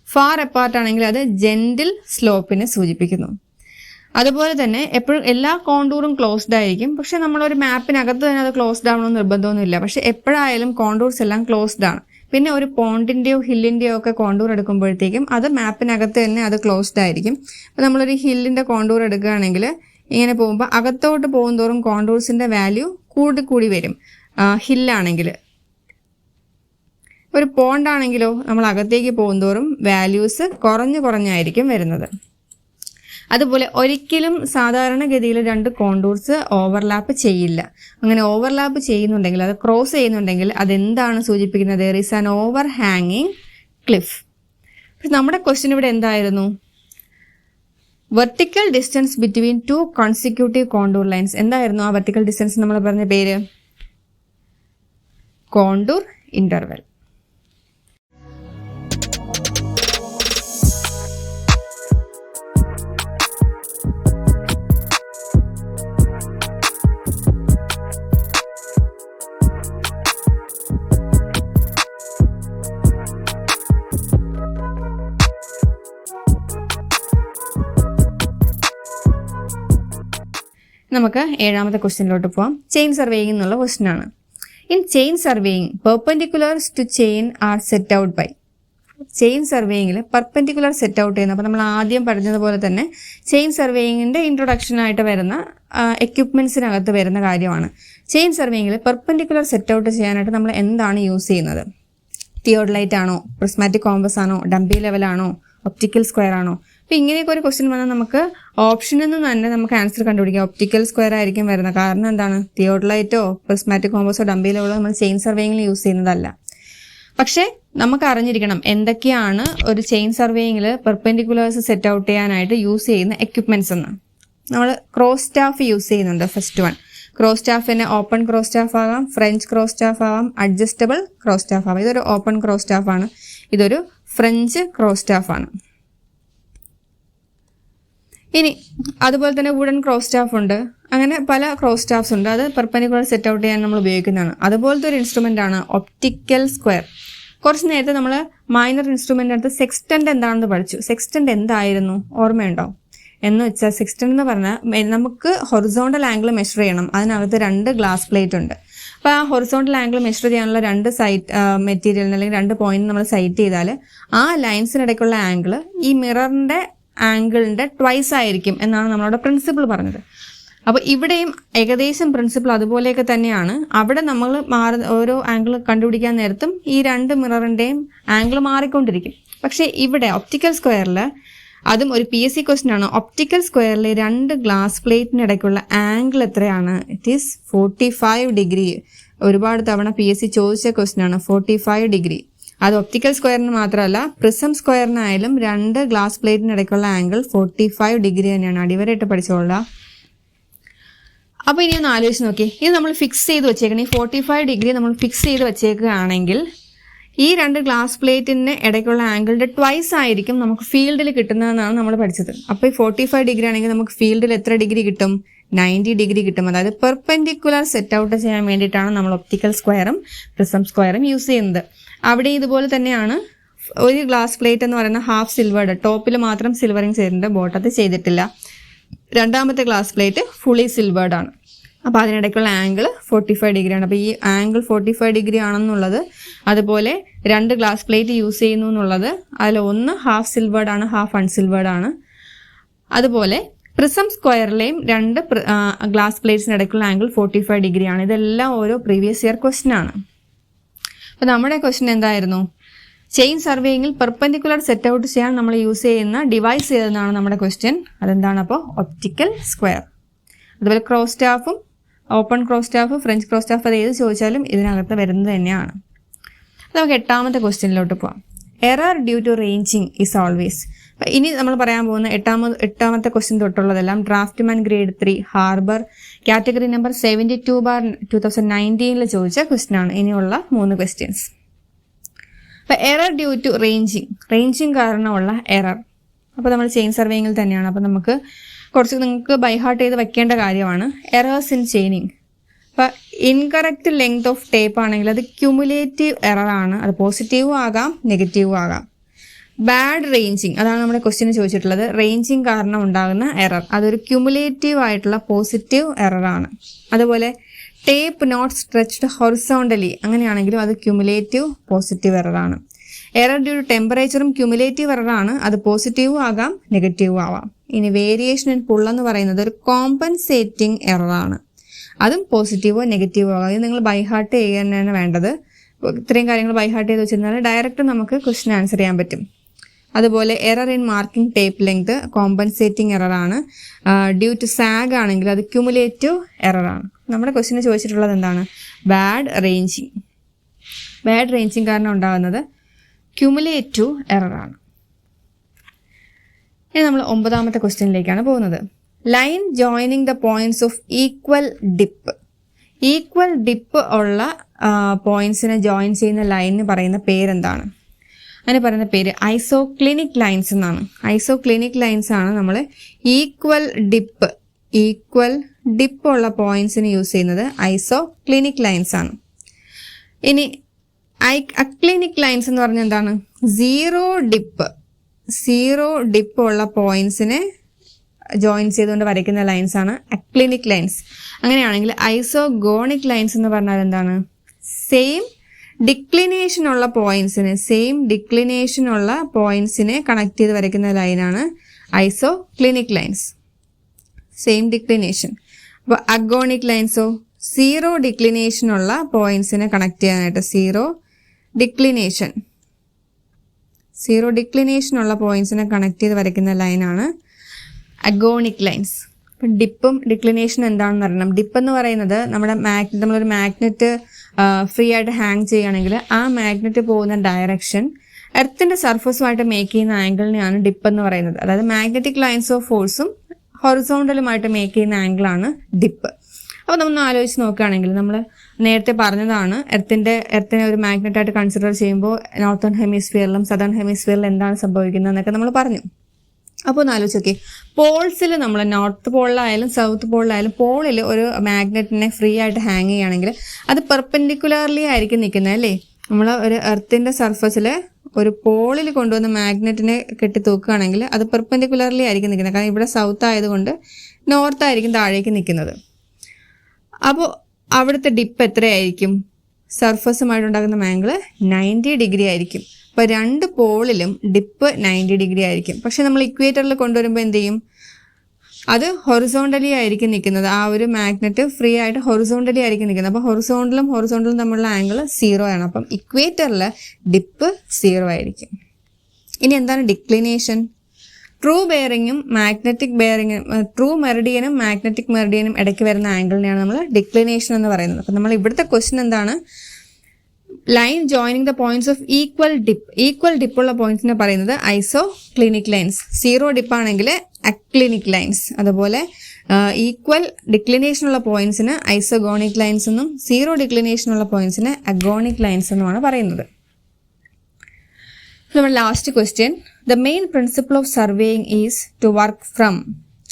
ഫാർ അപ്പാർട്ട് ആണെങ്കിൽ അത് ജെന്റിൽ സ്ലോപ്പിനെ സൂചിപ്പിക്കുന്നു. അതുപോലെ തന്നെ എപ്പോഴും എല്ലാ കോണ്ടൂറും ക്ലോസ്ഡ് ആയിരിക്കും. പക്ഷെ നമ്മളൊരു മാപ്പിനകത്ത് തന്നെ അത് ക്ലോസ്ഡ് ആവണമെന്ന് നിർബന്ധമൊന്നുമില്ല. പക്ഷെ എപ്പോഴായാലും കോണ്ടൂർസ് എല്ലാം ക്ലോസ്ഡ് ആണ്. പിന്നെ ഒരു പോണ്ടിൻ്റെയോ ഹില്ലിൻ്റെയോ ഒക്കെ കോണ്ടൂർ എടുക്കുമ്പോഴത്തേക്കും അത് മാപ്പിനകത്ത് തന്നെ അത് ക്ലോസ്ഡ് ആയിരിക്കും. അപ്പോൾ നമ്മളൊരു ഹില്ലിൻ്റെ കോണ്ടൂർ എടുക്കുകയാണെങ്കിൽ ഇങ്ങനെ പോകുമ്പോൾ അകത്തോട്ട് പോകും തോറും കോണ്ടൂർസിൻ്റെ വാല്യൂ കൂടി വരും. ഹില്ലാണെങ്കിൽ. ഒരു പോണ്ടാണെങ്കിലോ നമ്മൾ അകത്തേക്ക് പോകുന്തോറും വാല്യൂസ് കുറഞ്ഞായിരിക്കും വരുന്നത്. അതുപോലെ ഒരിക്കലും സാധാരണഗതിയിൽ രണ്ട് കോണ്ടൂർസ് ഓവർലാപ്പ് ചെയ്യില്ല. അങ്ങനെ ഓവർലാപ്പ് ചെയ്യുന്നുണ്ടെങ്കിൽ, അത് ക്രോസ് ചെയ്യുന്നുണ്ടെങ്കിൽ അതെന്താണ് സൂചിപ്പിക്കുന്നത്? ദെയർ ഈസ് ആൻ ഓവർ ഹാങ്ങിങ് ക്ലിഫ്. നമ്മുടെ ക്വസ്റ്റ്യൻ ഇവിടെ എന്തായിരുന്നു? Vertical distance between two consecutive contour lines. എന്തായിരുന്നു ആ വെർട്ടിക്കൽ ഡിസ്റ്റൻസ് നമ്മൾ പറഞ്ഞ പേര്? Contour interval. നമുക്ക് ഏഴാമത്തെ ക്വസ്റ്റ്യനിലോട്ട് പോവാം. ചെയിൻ സർവേയിങ് എന്നുള്ള ക്വസ്റ്റ്യൻ ആണ്. In chain surveying perpendiculars to chain are set out by. Chain സർവേയിങ്ങിൽ പെർപെൻഡിക്കുലർ സെറ്റ് ഔട്ട് ചെയ്യുന്നത്, അപ്പോൾ നമ്മൾ ആദ്യം പറഞ്ഞതുപോലെ തന്നെ ചെയിൻ സർവേയിങ്ങിൻ്റെ ഇൻട്രൊഡക്ഷനായിട്ട് വരുന്ന എക്യുപ്മെൻറ്റ്സിനകത്ത് വരുന്ന കാര്യമാണ്. ചെയിൻ സർവേയിങ്ങിൽ പെർപെൻഡിക്കുലർ സെറ്റ് ഔട്ട് ചെയ്യാനായിട്ട് നമ്മൾ എന്താണ് യൂസ് ചെയ്യുന്നത്? തിയോഡലൈറ്റ് ആണോ, പ്രിസ്മാറ്റിക് കോമ്പസ് ആണോ, ഡംബി ലെവലാണോ, ഒപ്റ്റിക്കൽ സ്ക്വയർ ആണോ? അപ്പോൾ ഇങ്ങനെയൊക്കെ ഒരു ക്വസ്റ്റ്യൻ വന്നാൽ നമുക്ക് ഓപ്ഷനിൽ നിന്ന് തന്നെ നമുക്ക് ആൻസർ കണ്ടുപിടിക്കാം. ഒപ്റ്റിക്കൽ സ്ക്വയർ ആയിരിക്കും വരുന്നത്. കാരണം എന്താണ്? തിയോഡലൈറ്റോ പ്രിസ്മാറ്റിക് കോമ്പസോ ഡംബി ലെവലോ നമ്മൾ ചെയിൻ സർവേയിങ്ങിൽ യൂസ് ചെയ്യുന്നതല്ല. പക്ഷേ നമുക്ക് അറിഞ്ഞിരിക്കണം എന്തൊക്കെയാണ് ഒരു ചെയിൻ സർവേയിങ്ങിൽ പെർപെൻഡിക്കുലേഴ്സ് സെറ്റ് ഔട്ട് ചെയ്യാനായിട്ട് യൂസ് ചെയ്യുന്ന എക്യുപ്മെന്റ്സ് എന്ന്. നമ്മൾ ക്രോസ് സ്റ്റാഫ് യൂസ് ചെയ്യുന്നുണ്ട്. ഫസ്റ്റ് വൺ ക്രോസ് സ്റ്റാഫിന് ഓപ്പൺ ക്രോസ് സ്റ്റാഫ് ആകാം, ഫ്രഞ്ച് ക്രോസ് സ്റ്റാഫ് ആകാം, അഡ്ജസ്റ്റബിൾ ക്രോസ് സ്റ്റാഫ് ആകാം. ഇതൊരു ഓപ്പൺ ക്രോസ് സ്റ്റാഫാണ്, ഇതൊരു ഫ്രഞ്ച് ക്രോസ് സ്റ്റാഫാണ്. ഇനി അതുപോലെ തന്നെ വുഡൻ ക്രോസ് സ്റ്റാഫ് ഉണ്ട്. അങ്ങനെ പല ക്രോസ് സ്റ്റാഫ്സ് ഉണ്ട്. അത് പെർപെൻഡിക്കുലർ സെറ്റ് ഔട്ട് ചെയ്യാൻ നമ്മൾ ഉപയോഗിക്കുന്നതാണ്. അതുപോലത്തെ ഒരു ഇൻസ്ട്രുമെന്റ് ആണ് ഒപ്റ്റിക്കൽ സ്ക്വയർ. കുറച്ച് നേരത്തെ നമ്മൾ മൈനർ ഇൻസ്ട്രുമെന്റ് അടുത്ത് സെക്സ്റ്റന്റ് എന്താണെന്ന് പഠിച്ചു. സെക്സ്റ്റന്റ് എന്തായിരുന്നു ഓർമ്മയുണ്ടോ? എന്ന് വെച്ചാൽ സെക്സ്റ്റന്റ് എന്ന് പറഞ്ഞാൽ നമുക്ക് ഹൊറിസോണ്ടൽ ആംഗിൾ മെഷർ ചെയ്യണം. അതിനകത്ത് 2 ഗ്ലാസ് പ്ലേറ്റ് ഉണ്ട്. അപ്പോൾ ആ ഹൊറിസോണ്ടൽ ആംഗിൾ മെഷർ ചെയ്യാനുള്ള 2 മെറ്റീരിയലിന് അല്ലെങ്കിൽ 2 പോയിന്റ് നമ്മൾ സൈറ്റ് ചെയ്താൽ ആ ലൈൻസിനിടയ്ക്കുള്ള ആംഗിൾ ഈ മിററിന്റെ ആംഗിളിന്റെ ട്വൈസ് ആയിരിക്കും എന്നാണ് നമ്മളോട് പ്രിൻസിപ്പിൾ പറഞ്ഞത്. അപ്പോൾ ഇവിടെയും ഏകദേശം പ്രിൻസിപ്പിൾ അതുപോലെയൊക്കെ തന്നെയാണ്. അവിടെ നമ്മൾ ഓരോ ആംഗിൾ കണ്ടുപിടിക്കാൻ നേരത്തും ഈ 2 മിററിന്റെയും ആംഗിൾ മാറിക്കൊണ്ടിരിക്കും. പക്ഷേ ഇവിടെ ഒപ്റ്റിക്കൽ സ്ക്വയറിൽ, അതും ഒരു PSC ക്വസ്റ്റ്യൻ ആണ്, ഒപ്റ്റിക്കൽ സ്ക്വയറിൽ 2 ഗ്ലാസ് പ്ലേറ്റിനിടയ്ക്കുള്ള ആംഗിൾ എത്രയാണ്? It is 45 degree. ഒരുപാട് തവണ PSC ചോദിച്ച ക്വസ്റ്റ്യൻ ആണ് 45 ഡിഗ്രി. അത് ഒപ്റ്റിക്കൽ സ്ക്വയറിന് മാത്രമല്ല, പ്രിസം സ്ക്വയറിനായാലും 2 ഗ്ലാസ് പ്ലേറ്റിനിടയ്ക്കുള്ള ആംഗിൾ 45 ഡിഗ്രി തന്നെയാണ്. അടിവരയിട്ട് പഠിച്ചോളാം. അപ്പോൾ ഇനി ഒന്ന് ആലോചിച്ച് നോക്കി, ഇത് നമ്മൾ ഫിക്സ് ചെയ്ത് വെച്ചേക്കണം. ഈ 45 ഡിഗ്രി നമ്മൾ ഫിക്സ് ചെയ്ത് വെച്ചേക്കുകയാണെങ്കിൽ ഈ 2 ഗ്ലാസ് പ്ലേറ്റിന് ഇടയ്ക്കുള്ള ആംഗിളിന്റെ ട്വൈസ് ആയിരിക്കും നമുക്ക് ഫീൽഡിൽ കിട്ടുന്നതെന്നാണ് നമ്മൾ പഠിച്ചത്. അപ്പോൾ ഈ 45 ഡിഗ്രി ആണെങ്കിൽ നമുക്ക് ഫീൽഡിൽ എത്ര ഡിഗ്രി കിട്ടും? 90 ഡിഗ്രി കിട്ടും. അതായത് പെർപെൻഡിക്കുലർ സെറ്റ് ഔട്ട് ചെയ്യാൻ വേണ്ടിയിട്ടാണ് നമ്മൾ ഒപ്റ്റിക്കൽ സ്ക്വയറും പ്രിസം സ്ക്വയറും യൂസ് ചെയ്യുന്നത്. അവിടെ ഇതുപോലെ തന്നെയാണ്. ഒരു ഗ്ലാസ് പ്ലേറ്റ് എന്ന് പറയുന്ന ഹാഫ് സിൽവേർഡ്, ടോപ്പിൽ മാത്രം സിൽവറിങ് ചെയ്തിട്ടുണ്ട്, ബോട്ടത്തിൽ ചെയ്തിട്ടില്ല. രണ്ടാമത്തെ ഗ്ലാസ് പ്ലേറ്റ് ഫുള്ളി സിൽവേർഡ് ആണ്. അപ്പോൾ അതിനിടയ്ക്കുള്ള ആംഗിൾ 45 ഡിഗ്രിയാണ്. അപ്പോൾ ഈ ആംഗിൾ 45 ഡിഗ്രി ആണെന്നുള്ളത്, അതുപോലെ 2 ഗ്ലാസ് പ്ലേറ്റ് യൂസ് ചെയ്യുന്നു എന്നുള്ളത്, അതിൽ ഒന്ന് ഹാഫ് സിൽവേർഡ് ആണ്, ഹാഫ് അൺസിൽവേർഡ് ആണ്. അതുപോലെ പ്രിസം സ്ക്വയറിലെയും 2 ഗ്ലാസ് പ്ലേറ്റ്സിനിടയ്ക്കുള്ള ആംഗിൾ 45 ഡിഗ്രിയാണ്. ഇതെല്ലാം ഓരോ പ്രീവിയസ് ഇയർ ക്വസ്റ്റ്യൻ ആണ്. അപ്പോൾ നമ്മുടെ ക്വസ്റ്റ്യൻ എന്തായിരുന്നു? ചെയിൻ സർവേയിങ്ങിൽ പെർപെൻഡിക്കുലർ സെറ്റ് ഔട്ട് ചെയ്യാൻ നമ്മൾ യൂസ് ചെയ്യുന്ന ഡിവൈസ് ഏതെന്നാണ് നമ്മുടെ ക്വസ്റ്റ്യൻ. അതെന്താണ്? അപ്പോൾ ഒപ്റ്റിക്കൽ സ്ക്വയർ. അതുപോലെ ക്രോസ് സ്റ്റാഫും open cross staff, French cross staff, അത് ഏത് ചോദിച്ചാലും ഇതിനകത്ത് വരുന്നത് തന്നെയാണ്. നമുക്ക് 8ാമത്തെ ക്വസ്റ്റ്യനിലോട്ട് പോകാം. Error due to ranging is always. ഇനി നമ്മൾ പറയാൻ പോകുന്ന 8ാമത്തെ ക്വസ്റ്റ്യൻ തൊട്ടുള്ളതെല്ലാം draftsman grade 3 harbour category number 72/2019 ചോദിച്ച ക്വസ്റ്റ്യൻ ആണ്. ഇനിയുള്ള 3 ക്വസ്റ്റ്യൻസ്. അപ്പോൾ എറർ ഡ്യൂ ടു റേഞ്ചിങ് കാരണമുള്ള എറർ. അപ്പോൾ നമ്മൾ ചെയിൻ സർവേയിങ്ങിൽ തന്നെയാണ്. അപ്പോൾ നമുക്ക് കുറച്ച് നിങ്ങൾക്ക് ബൈഹാർട്ട് ചെയ്ത് വെക്കേണ്ട കാര്യമാണ്. Errors in chaining. അപ്പോൾ ഇൻകറക്റ്റ് ലെങ്ത് ഓഫ് ടേപ്പ് ആണെങ്കിൽ അത് ക്യുമുലേറ്റീവ് എറർ ആണ്. അത് പോസിറ്റീവും ആകാം, നെഗറ്റീവും ആകാം. ബാഡ് റേഞ്ചിങ്, അതാണ് നമ്മുടെ ക്വസ്റ്റ്യന് ചോദിച്ചിട്ടുള്ളത്. റേഞ്ചിങ് കാരണം ഉണ്ടാകുന്ന എറർ, അതൊരു ക്യുമുലേറ്റീവ് ആയിട്ടുള്ള പോസിറ്റീവ് എറർ ആണ്. അതുപോലെ ടേപ്പ് നോട്ട് സ്ട്രെച്ച്ഡ് ഹൊറിസോണ്ടലി, അങ്ങനെയാണെങ്കിലും അത് ക്യുമുലേറ്റീവ് പോസിറ്റീവ് എറർ ആണ്. എറർ ഡ്യൂ ടു ടെമ്പറേച്ചറും ക്യുമുലേറ്റീവ് എറർ ആണ്. അത് പോസിറ്റീവും ആകാം, നെഗറ്റീവും ആവാം. ഇനി വേരിയേഷൻ ഇൻ പുൾ എന്ന് പറയുന്നത് ഒരു കോമ്പൻസേറ്റിംഗ് എറർ ആണ്. അതും പോസിറ്റീവോ നെഗറ്റീവോ ആകാം. ഇത് നിങ്ങൾ ബൈ ഹാർട്ട് ചെയ്യാനാണ് വേണ്ടത്. ഇത്രയും കാര്യങ്ങൾ ബൈ ഹാർട്ട് ചെയ്ത് വെച്ചിരുന്നാൽ ഡയറക്റ്റ് നമുക്ക് ക്വസ്റ്റ്യൻ ആൻസർ ചെയ്യാൻ പറ്റും. അതുപോലെ error in marking tape length compensating എററാണ്. ഡ്യൂ ടു സാഗ് ആണെങ്കിൽ അത് ക്യുമുലേറ്റീവ് എററാണ്. നമ്മുടെ ക്വസ്റ്റ്യന് ചോദിച്ചിട്ടുള്ളത് എന്താണ്? Bad ranging. ബാഡ് റേഞ്ചിങ് കാരണം ഉണ്ടാകുന്നത് ക്യുമുലേറ്റീവ് എററാണ്. ഇനി നമ്മൾ 9ാമത്തെ ക്വസ്റ്റ്യനിലേക്കാണ് പോകുന്നത്. Line joining the points of equal dip. Equal dip ഉള്ള പോയിന്റ്സിനെ ജോയിൻ ചെയ്യുന്ന ലൈനിന് പറയുന്ന പേരെന്താണ്? അതിന് പറയുന്ന പേര് ഐസോക്ലിനിക് ലൈൻസ് എന്നാണ്. ഐസോക്ലിനിക് ലൈൻസ് ആണ് നമ്മൾ ഈക്വൽ ഡിപ്പ് ഉള്ള പോയിന്റ്സിന് യൂസ് ചെയ്യുന്നത്. ഐസോക്ലിനിക് ലൈൻസ് ആണ്. ഇനി അക്ലിനിക് ലൈൻസ് എന്ന് പറഞ്ഞാൽ എന്താണ്? സീറോ ഡിപ്പ് ഉള്ള പോയിന്റ്സിനെ ജോയിൻ ചെയ്തുകൊണ്ട് വരയ്ക്കുന്ന ലൈൻസ് ആണ് അക്ലിനിക് ലൈൻസ്. അങ്ങനെയാണെങ്കിൽ ഐസോഗോണിക് ലൈൻസ് എന്ന് പറഞ്ഞാൽ എന്താണ്? സെയിം ഡിക്ലിനേഷൻ ഉള്ള പോയിന്റ്സിനെ കണക്ട് ചെയ്ത് വരയ്ക്കുന്ന ലൈനാണ് ഐസോക്ലിനിക് ലൈൻസ്. Same declination. അപ്പോൾ അഗോണിക് ലൈൻസോ സീറോ ഡിക്ലിനേഷൻ ഉള്ള പോയിന്റ്സിനെ കണക്ട് ചെയ്യാനായിട്ട് സീറോ ഡിക്ലിനേഷൻ ഉള്ള പോയിന്റ്സിനെ കണക്ട് ചെയ്ത് വരയ്ക്കുന്ന ലൈനാണ് അഗോണിക് ലൈൻസ്. ഇപ്പം ഡിപ്പും ഡിക്ലിനേഷൻ എന്താണെന്ന് അറിയണം. ഡിപ്പ് എന്ന് പറയുന്നത് നമ്മളൊരു മാഗ്നറ്റ് ഫ്രീ ആയിട്ട് ഹാങ് ചെയ്യുകയാണെങ്കിൽ ആ മാഗ്നറ്റ് പോകുന്ന ഡയറക്ഷൻ എർത്തിന്റെ സർഫസുമായിട്ട് മേക്ക് ചെയ്യുന്ന ആംഗിളിനെയാണ് ഡിപ്പ് എന്ന് പറയുന്നത്. അതായത് മാഗ്നറ്റിക് ലൈൻസ് ഓഫ് ഫോഴ്സും ഹൊറിസോണ്ടലുമായിട്ട് മേക്ക് ചെയ്യുന്ന ആംഗിളാണ് ഡിപ്പ്. അപ്പോൾ നമ്മൾ ആലോചിച്ച് നോക്കുകയാണെങ്കിൽ നമ്മൾ നേരത്തെ പറഞ്ഞതാണ് എർത്തിനെ ഒരു മാഗ്നറ്റായിട്ട് കൺസിഡർ ചെയ്യുമ്പോൾ നോർത്തേൺ ഹെമിസ്ഫിയറിലും സദേൺ ഹെമിസ്ഫിയറിലും എന്താണ് സംഭവിക്കുന്നത് എന്നൊക്കെ നമ്മൾ പറഞ്ഞു. അപ്പോൾ ഒന്ന് ആലോചിച്ച് നോക്കി, പോൾസിൽ നമ്മൾ നോർത്ത് പോളിലായാലും സൗത്ത് പോളിലായാലും പോളിൽ ഒരു മാഗ്നറ്റിനെ ഫ്രീ ആയിട്ട് ഹാങ് ചെയ്യുകയാണെങ്കിൽ അത് പെർപെൻഡിക്കുലർലി ആയിരിക്കും നിൽക്കുന്നത് അല്ലേ? നമ്മൾ ഒരു എർത്തിൻ്റെ സർഫസിൽ ഒരു പോളിൽ കൊണ്ടുവന്ന് മാഗ്നറ്റിനെ കെട്ടി തൂക്കുകയാണെങ്കിൽ അത് പെർപെൻഡിക്കുലർലി ആയിരിക്കും നിൽക്കുന്നത്. കാരണം ഇവിടെ സൗത്ത് ആയതുകൊണ്ട് നോർത്ത് ആയിരിക്കും താഴേക്ക് നിൽക്കുന്നത്. അപ്പോൾ അവിടുത്തെ ഡിപ്പ് എത്രയായിരിക്കും? സർഫസുമായിട്ടുണ്ടാകുന്ന ആംഗിൾ 90 ഡിഗ്രി ആയിരിക്കും. അപ്പോൾ രണ്ട് പോളിലും ഡിപ്പ് 90 ഡിഗ്രി ആയിരിക്കും. പക്ഷെ നമ്മൾ ഇക്വേറ്ററിൽ കൊണ്ടുവരുമ്പോൾ എന്ത് ചെയ്യും? അത് ഹൊറിസോണ്ടലി ആയിരിക്കും നിൽക്കുന്നത്. ആ ഒരു മാഗ്നറ്റ് ഫ്രീ ആയിട്ട് ഹൊറിസോണ്ടലി ആയിരിക്കും നിൽക്കുന്നത്. അപ്പോൾ ഹൊറിസോണ്ടലും തമ്മിലുള്ള ആംഗിൾ 0 ആണ്. അപ്പം ഇക്വേറ്ററിൽ ഡിപ്പ് 0 ആയിരിക്കും. ഇനി എന്താണ് ഡിക്ലിനേഷൻ? ട്രൂ മെറിഡിയനും മാഗ്നറ്റിക് മെറിഡിയനും ഇടയ്ക്ക് വരുന്ന ആംഗിളിനെയാണ് നമ്മൾ ഡിക്ലിനേഷൻ എന്ന് പറയുന്നത്. അപ്പം നമ്മൾ ഇവിടുത്തെ ക്വസ്റ്റ്യൻ എന്താണ്? Line joining the points of equal dip ഉള്ള പോയിന്റ്സിനെ പറയുന്നത് ഐസോക്ലിനിക് ലൈൻസ്. സീറോ ഡിപ്പ് ആണെങ്കിൽ അക്ലിനിക് ലൈൻസ്. അതുപോലെ ഈക്വൽ ഡിക്ലിനേഷൻ ഉള്ള പോയിന്റ്സിന് ഐസോഗോണിക് ലൈൻസ് എന്നും സീറോ ഡിക്ലിനേഷൻ ഉള്ള പോയിന്റ്സിന് അഗോണിക് ലൈൻസ് എന്നുമാണ് പറയുന്നത്. നമ്മുടെ last question, the main principle of surveying is to work from.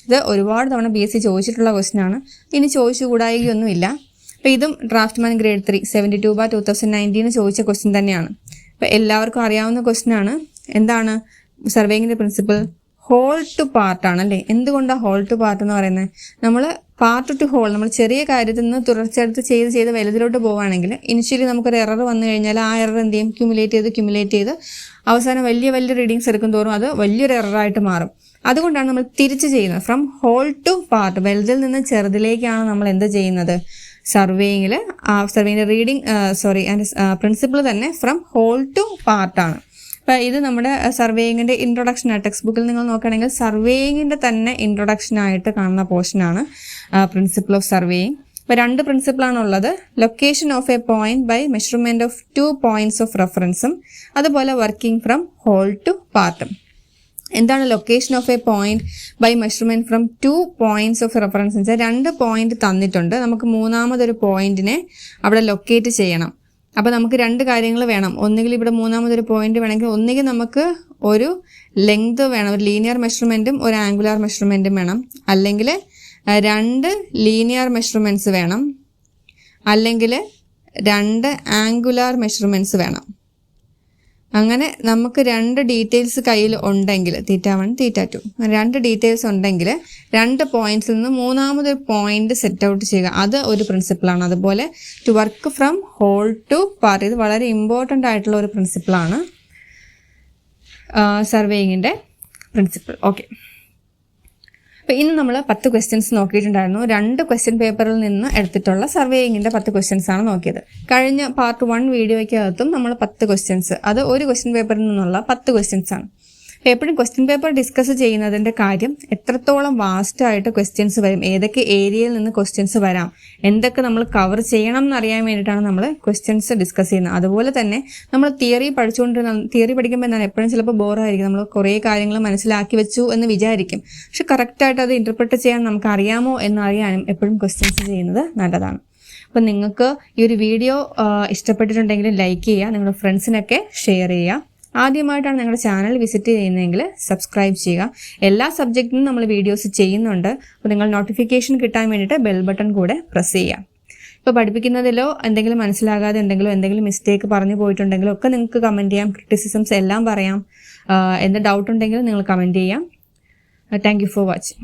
ഇത് ഒരുപാട് തവണ BSc ചോദിച്ചിട്ടുള്ള ക്വസ്റ്റ്യൻ ആണ്. ഇനി ചോദിച്ചുകൂടായികയൊന്നുമില്ല. അപ്പോൾ ഇതും ഡ്രാഫ്റ്റ്മാൻ ഗ്രേഡ് 3 72/2019 ചോദിച്ച ക്വസ്റ്റ്യൻ തന്നെയാണ്. അപ്പോൾ എല്ലാവർക്കും അറിയാവുന്ന ക്വസ്റ്റ്യൻ ആണ്. എന്താണ് സർവേയിങ്ങിൻ്റെ പ്രിൻസിപ്പിൾ? ഹോൾ ടു പാർട്ട് ആണല്ലേ. എന്തുകൊണ്ടാണ് ഹോൾ ടു പാർട്ട് എന്ന് പറയുന്നത്? നമ്മൾ പാർട്ട് ടു ഹോൾ, നമ്മൾ ചെറിയ കാര്യത്തിൽ നിന്ന് തുടർച്ചയെടുത്ത് ചെയ്ത് വലുതിലോട്ട് പോവുകയാണെങ്കിൽ ഇനിഷ്യലി നമുക്കൊരു എറർ വന്നു കഴിഞ്ഞാൽ ആ എറർ എന്ത് ചെയ്യും? ക്യുമുലേറ്റ് ചെയ്ത് അവസാനം വലിയ റീഡിങ്സ് എടുക്കും തോറും അത് വലിയൊരു എററായിട്ട് മാറും. അതുകൊണ്ടാണ് നമ്മൾ തിരിച്ച് ചെയ്യുന്നത്. ഫ്രം ഹോൾ ടു പാർട്ട്, വലുതിൽ നിന്ന് ചെറുതിലേക്കാണ് നമ്മൾ എന്ത് ചെയ്യുന്നത്? സർവേയിങ്ങിൻ്റെ പ്രിൻസിപ്പിൾ തന്നെ ഫ്രം ഹോൾ ടു പാർട്ടാണ്. അപ്പോൾ ഇത് നമ്മുടെ സർവേയിങ്ങിൻ്റെ ഇൻട്രൊഡക്ഷനാണ്. ടെക്സ്റ്റ് ബുക്കിൽ നിങ്ങൾ നോക്കുകയാണെങ്കിൽ സർവേയിങ്ങിൻ്റെ തന്നെ ഇൻട്രൊഡക്ഷനായിട്ട് കാണുന്ന പോർഷനാണ് പ്രിൻസിപ്പിൾ ഓഫ് സർവേയിങ്. അപ്പോൾ 2 പ്രിൻസിപ്പിളാണ് ഉള്ളത്. Location of a point by measurement of 2 points of റെഫറൻസും അതുപോലെ വർക്കിംഗ് ഫ്രം ഹോൾ ടു പാർട്ടും. എന്താണ് location of a point by measurement from 2 points of reference എന്ന് വെച്ചാൽ 2 പോയിന്റ് തന്നിട്ടുണ്ട്. നമുക്ക് മൂന്നാമതൊരു പോയിന്റിനെ അവിടെ ലൊക്കേറ്റ് ചെയ്യണം. അപ്പോൾ നമുക്ക് 2 കാര്യങ്ങൾ വേണം. ഒന്നുകിൽ ഇവിടെ മൂന്നാമതൊരു പോയിന്റ് വേണമെങ്കിൽ ഒന്നുകിൽ നമുക്ക് ഒരു ലെങ്ത് വേണം, ഒരു ലീനിയർ മെഷർമെൻറ്റും ഒരു ആംഗുലാർ മെഷർമെൻറ്റും വേണം. അല്ലെങ്കിൽ 2 ലീനിയർ മെഷർമെൻറ്റ്സ് വേണം, അല്ലെങ്കിൽ 2 ആംഗുലാർ മെഷർമെൻറ്റ്സ് വേണം. അങ്ങനെ നമുക്ക് 2 ഡീറ്റെയിൽസ് കയ്യിൽ ഉണ്ടെങ്കിൽ θ1 θ2 2 ഡീറ്റെയിൽസ് ഉണ്ടെങ്കിൽ 2 പോയിന്റ്സിൽ നിന്ന് മൂന്നാമതൊരു പോയിന്റ് സെറ്റ് ഔട്ട് ചെയ്യുക. അത് ഒരു പ്രിൻസിപ്പിളാണ്. അതുപോലെ to work from whole to part, ഇത് വളരെ ഇമ്പോർട്ടൻ്റ് ആയിട്ടുള്ള ഒരു പ്രിൻസിപ്പിളാണ് സർവേയിങ്ങിൻ്റെ പ്രിൻസിപ്പിൾ. ഓക്കെ, അപ്പോൾ ഇന്ന് നമ്മൾ 10 ക്വസ്റ്റ്യൻസ് നോക്കിയിട്ടുണ്ടായിരുന്നു. 2 ക്വസ്റ്റ്യൻ പേപ്പറിൽ നിന്ന് എടുത്തിട്ടുള്ള സർവേയിങ്ങിൻ്റെ 10 ക്വസ്റ്റ്യൻസ് ആണ് നോക്കിയത്. കഴിഞ്ഞ പാർട്ട് 1 വീഡിയോയ്ക്കകത്തും നമ്മൾ 10 ക്വസ്റ്റ്യൻസ്, അത് ഒരു ക്വസ്റ്റ്യൻ പേപ്പറിൽ നിന്നുള്ള 10 ക്വസ്റ്റ്യൻസ് ആണ്. എപ്പോഴും ക്വസ്റ്റ്യൻ പേപ്പർ ഡിസ്കസ് ചെയ്യുന്നതിൻ്റെ കാര്യം എത്രത്തോളം വാസ്റ്റായിട്ട് ക്വസ്റ്റ്യൻസ് വരും, ഏതൊക്കെ ഏരിയയിൽ നിന്ന് ക്വസ്റ്റ്യൻസ് വരാം, എന്തൊക്കെ നമ്മൾ കവർ ചെയ്യണം എന്നറിയാൻ വേണ്ടിയിട്ടാണ് നമ്മൾ ക്വസ്റ്റ്യൻസ് ഡിസ്കസ് ചെയ്യുന്നത്. അതുപോലെ തന്നെ നമ്മൾ തിയറി പഠിക്കുമ്പോൾ എന്താണ് എപ്പോഴും ചിലപ്പോൾ ബോറായിരിക്കും. നമ്മൾ കുറേ കാര്യങ്ങൾ മനസ്സിലാക്കി വെച്ചു എന്ന് വിചാരിക്കും, പക്ഷെ കറക്റ്റായിട്ട് അത് ഇൻ്റർപ്രറ്റ് ചെയ്യാൻ നമുക്ക് അറിയാമോ എന്നറിയാനും എപ്പോഴും ക്വസ്റ്റ്യൻസ് ചെയ്യുന്നത് നല്ലതാണ്. അപ്പം നിങ്ങൾക്ക് ഈ ഒരു വീഡിയോ ഇഷ്ടപ്പെട്ടിട്ടുണ്ടെങ്കിൽ ലൈക്ക് ചെയ്യുക, നിങ്ങളുടെ ഫ്രണ്ട്സിനൊക്കെ ഷെയർ ചെയ്യുക. ആദ്യമായിട്ടാണ് ഞങ്ങളുടെ ചാനൽ വിസിറ്റ് ചെയ്യുന്നതെങ്കിൽ സബ്സ്ക്രൈബ് ചെയ്യുക. എല്ലാ സബ്ജക്റ്റിനും നമ്മൾ വീഡിയോസ് ചെയ്യുന്നുണ്ട്. അപ്പോൾ നിങ്ങൾ നോട്ടിഫിക്കേഷൻ കിട്ടാൻ വേണ്ടിയിട്ട് ബെൽ ബട്ടൺ കൂടെ പ്രസ് ചെയ്യുക. ഇപ്പോൾ പഠിപ്പിക്കുന്നതിലോ എന്തെങ്കിലും മനസ്സിലാകാതെ എന്തെങ്കിലും മിസ്റ്റേക്ക് പറഞ്ഞു പോയിട്ടുണ്ടെങ്കിലോ ഒക്കെ നിങ്ങൾക്ക് കമൻറ്റ് ചെയ്യാം. ക്രിറ്റിസിസംസ് എല്ലാം പറയാം. എന്ത് ഡൗട്ട് ഉണ്ടെങ്കിലും നിങ്ങൾ കമൻറ്റ് ചെയ്യാം. Thank you for watching.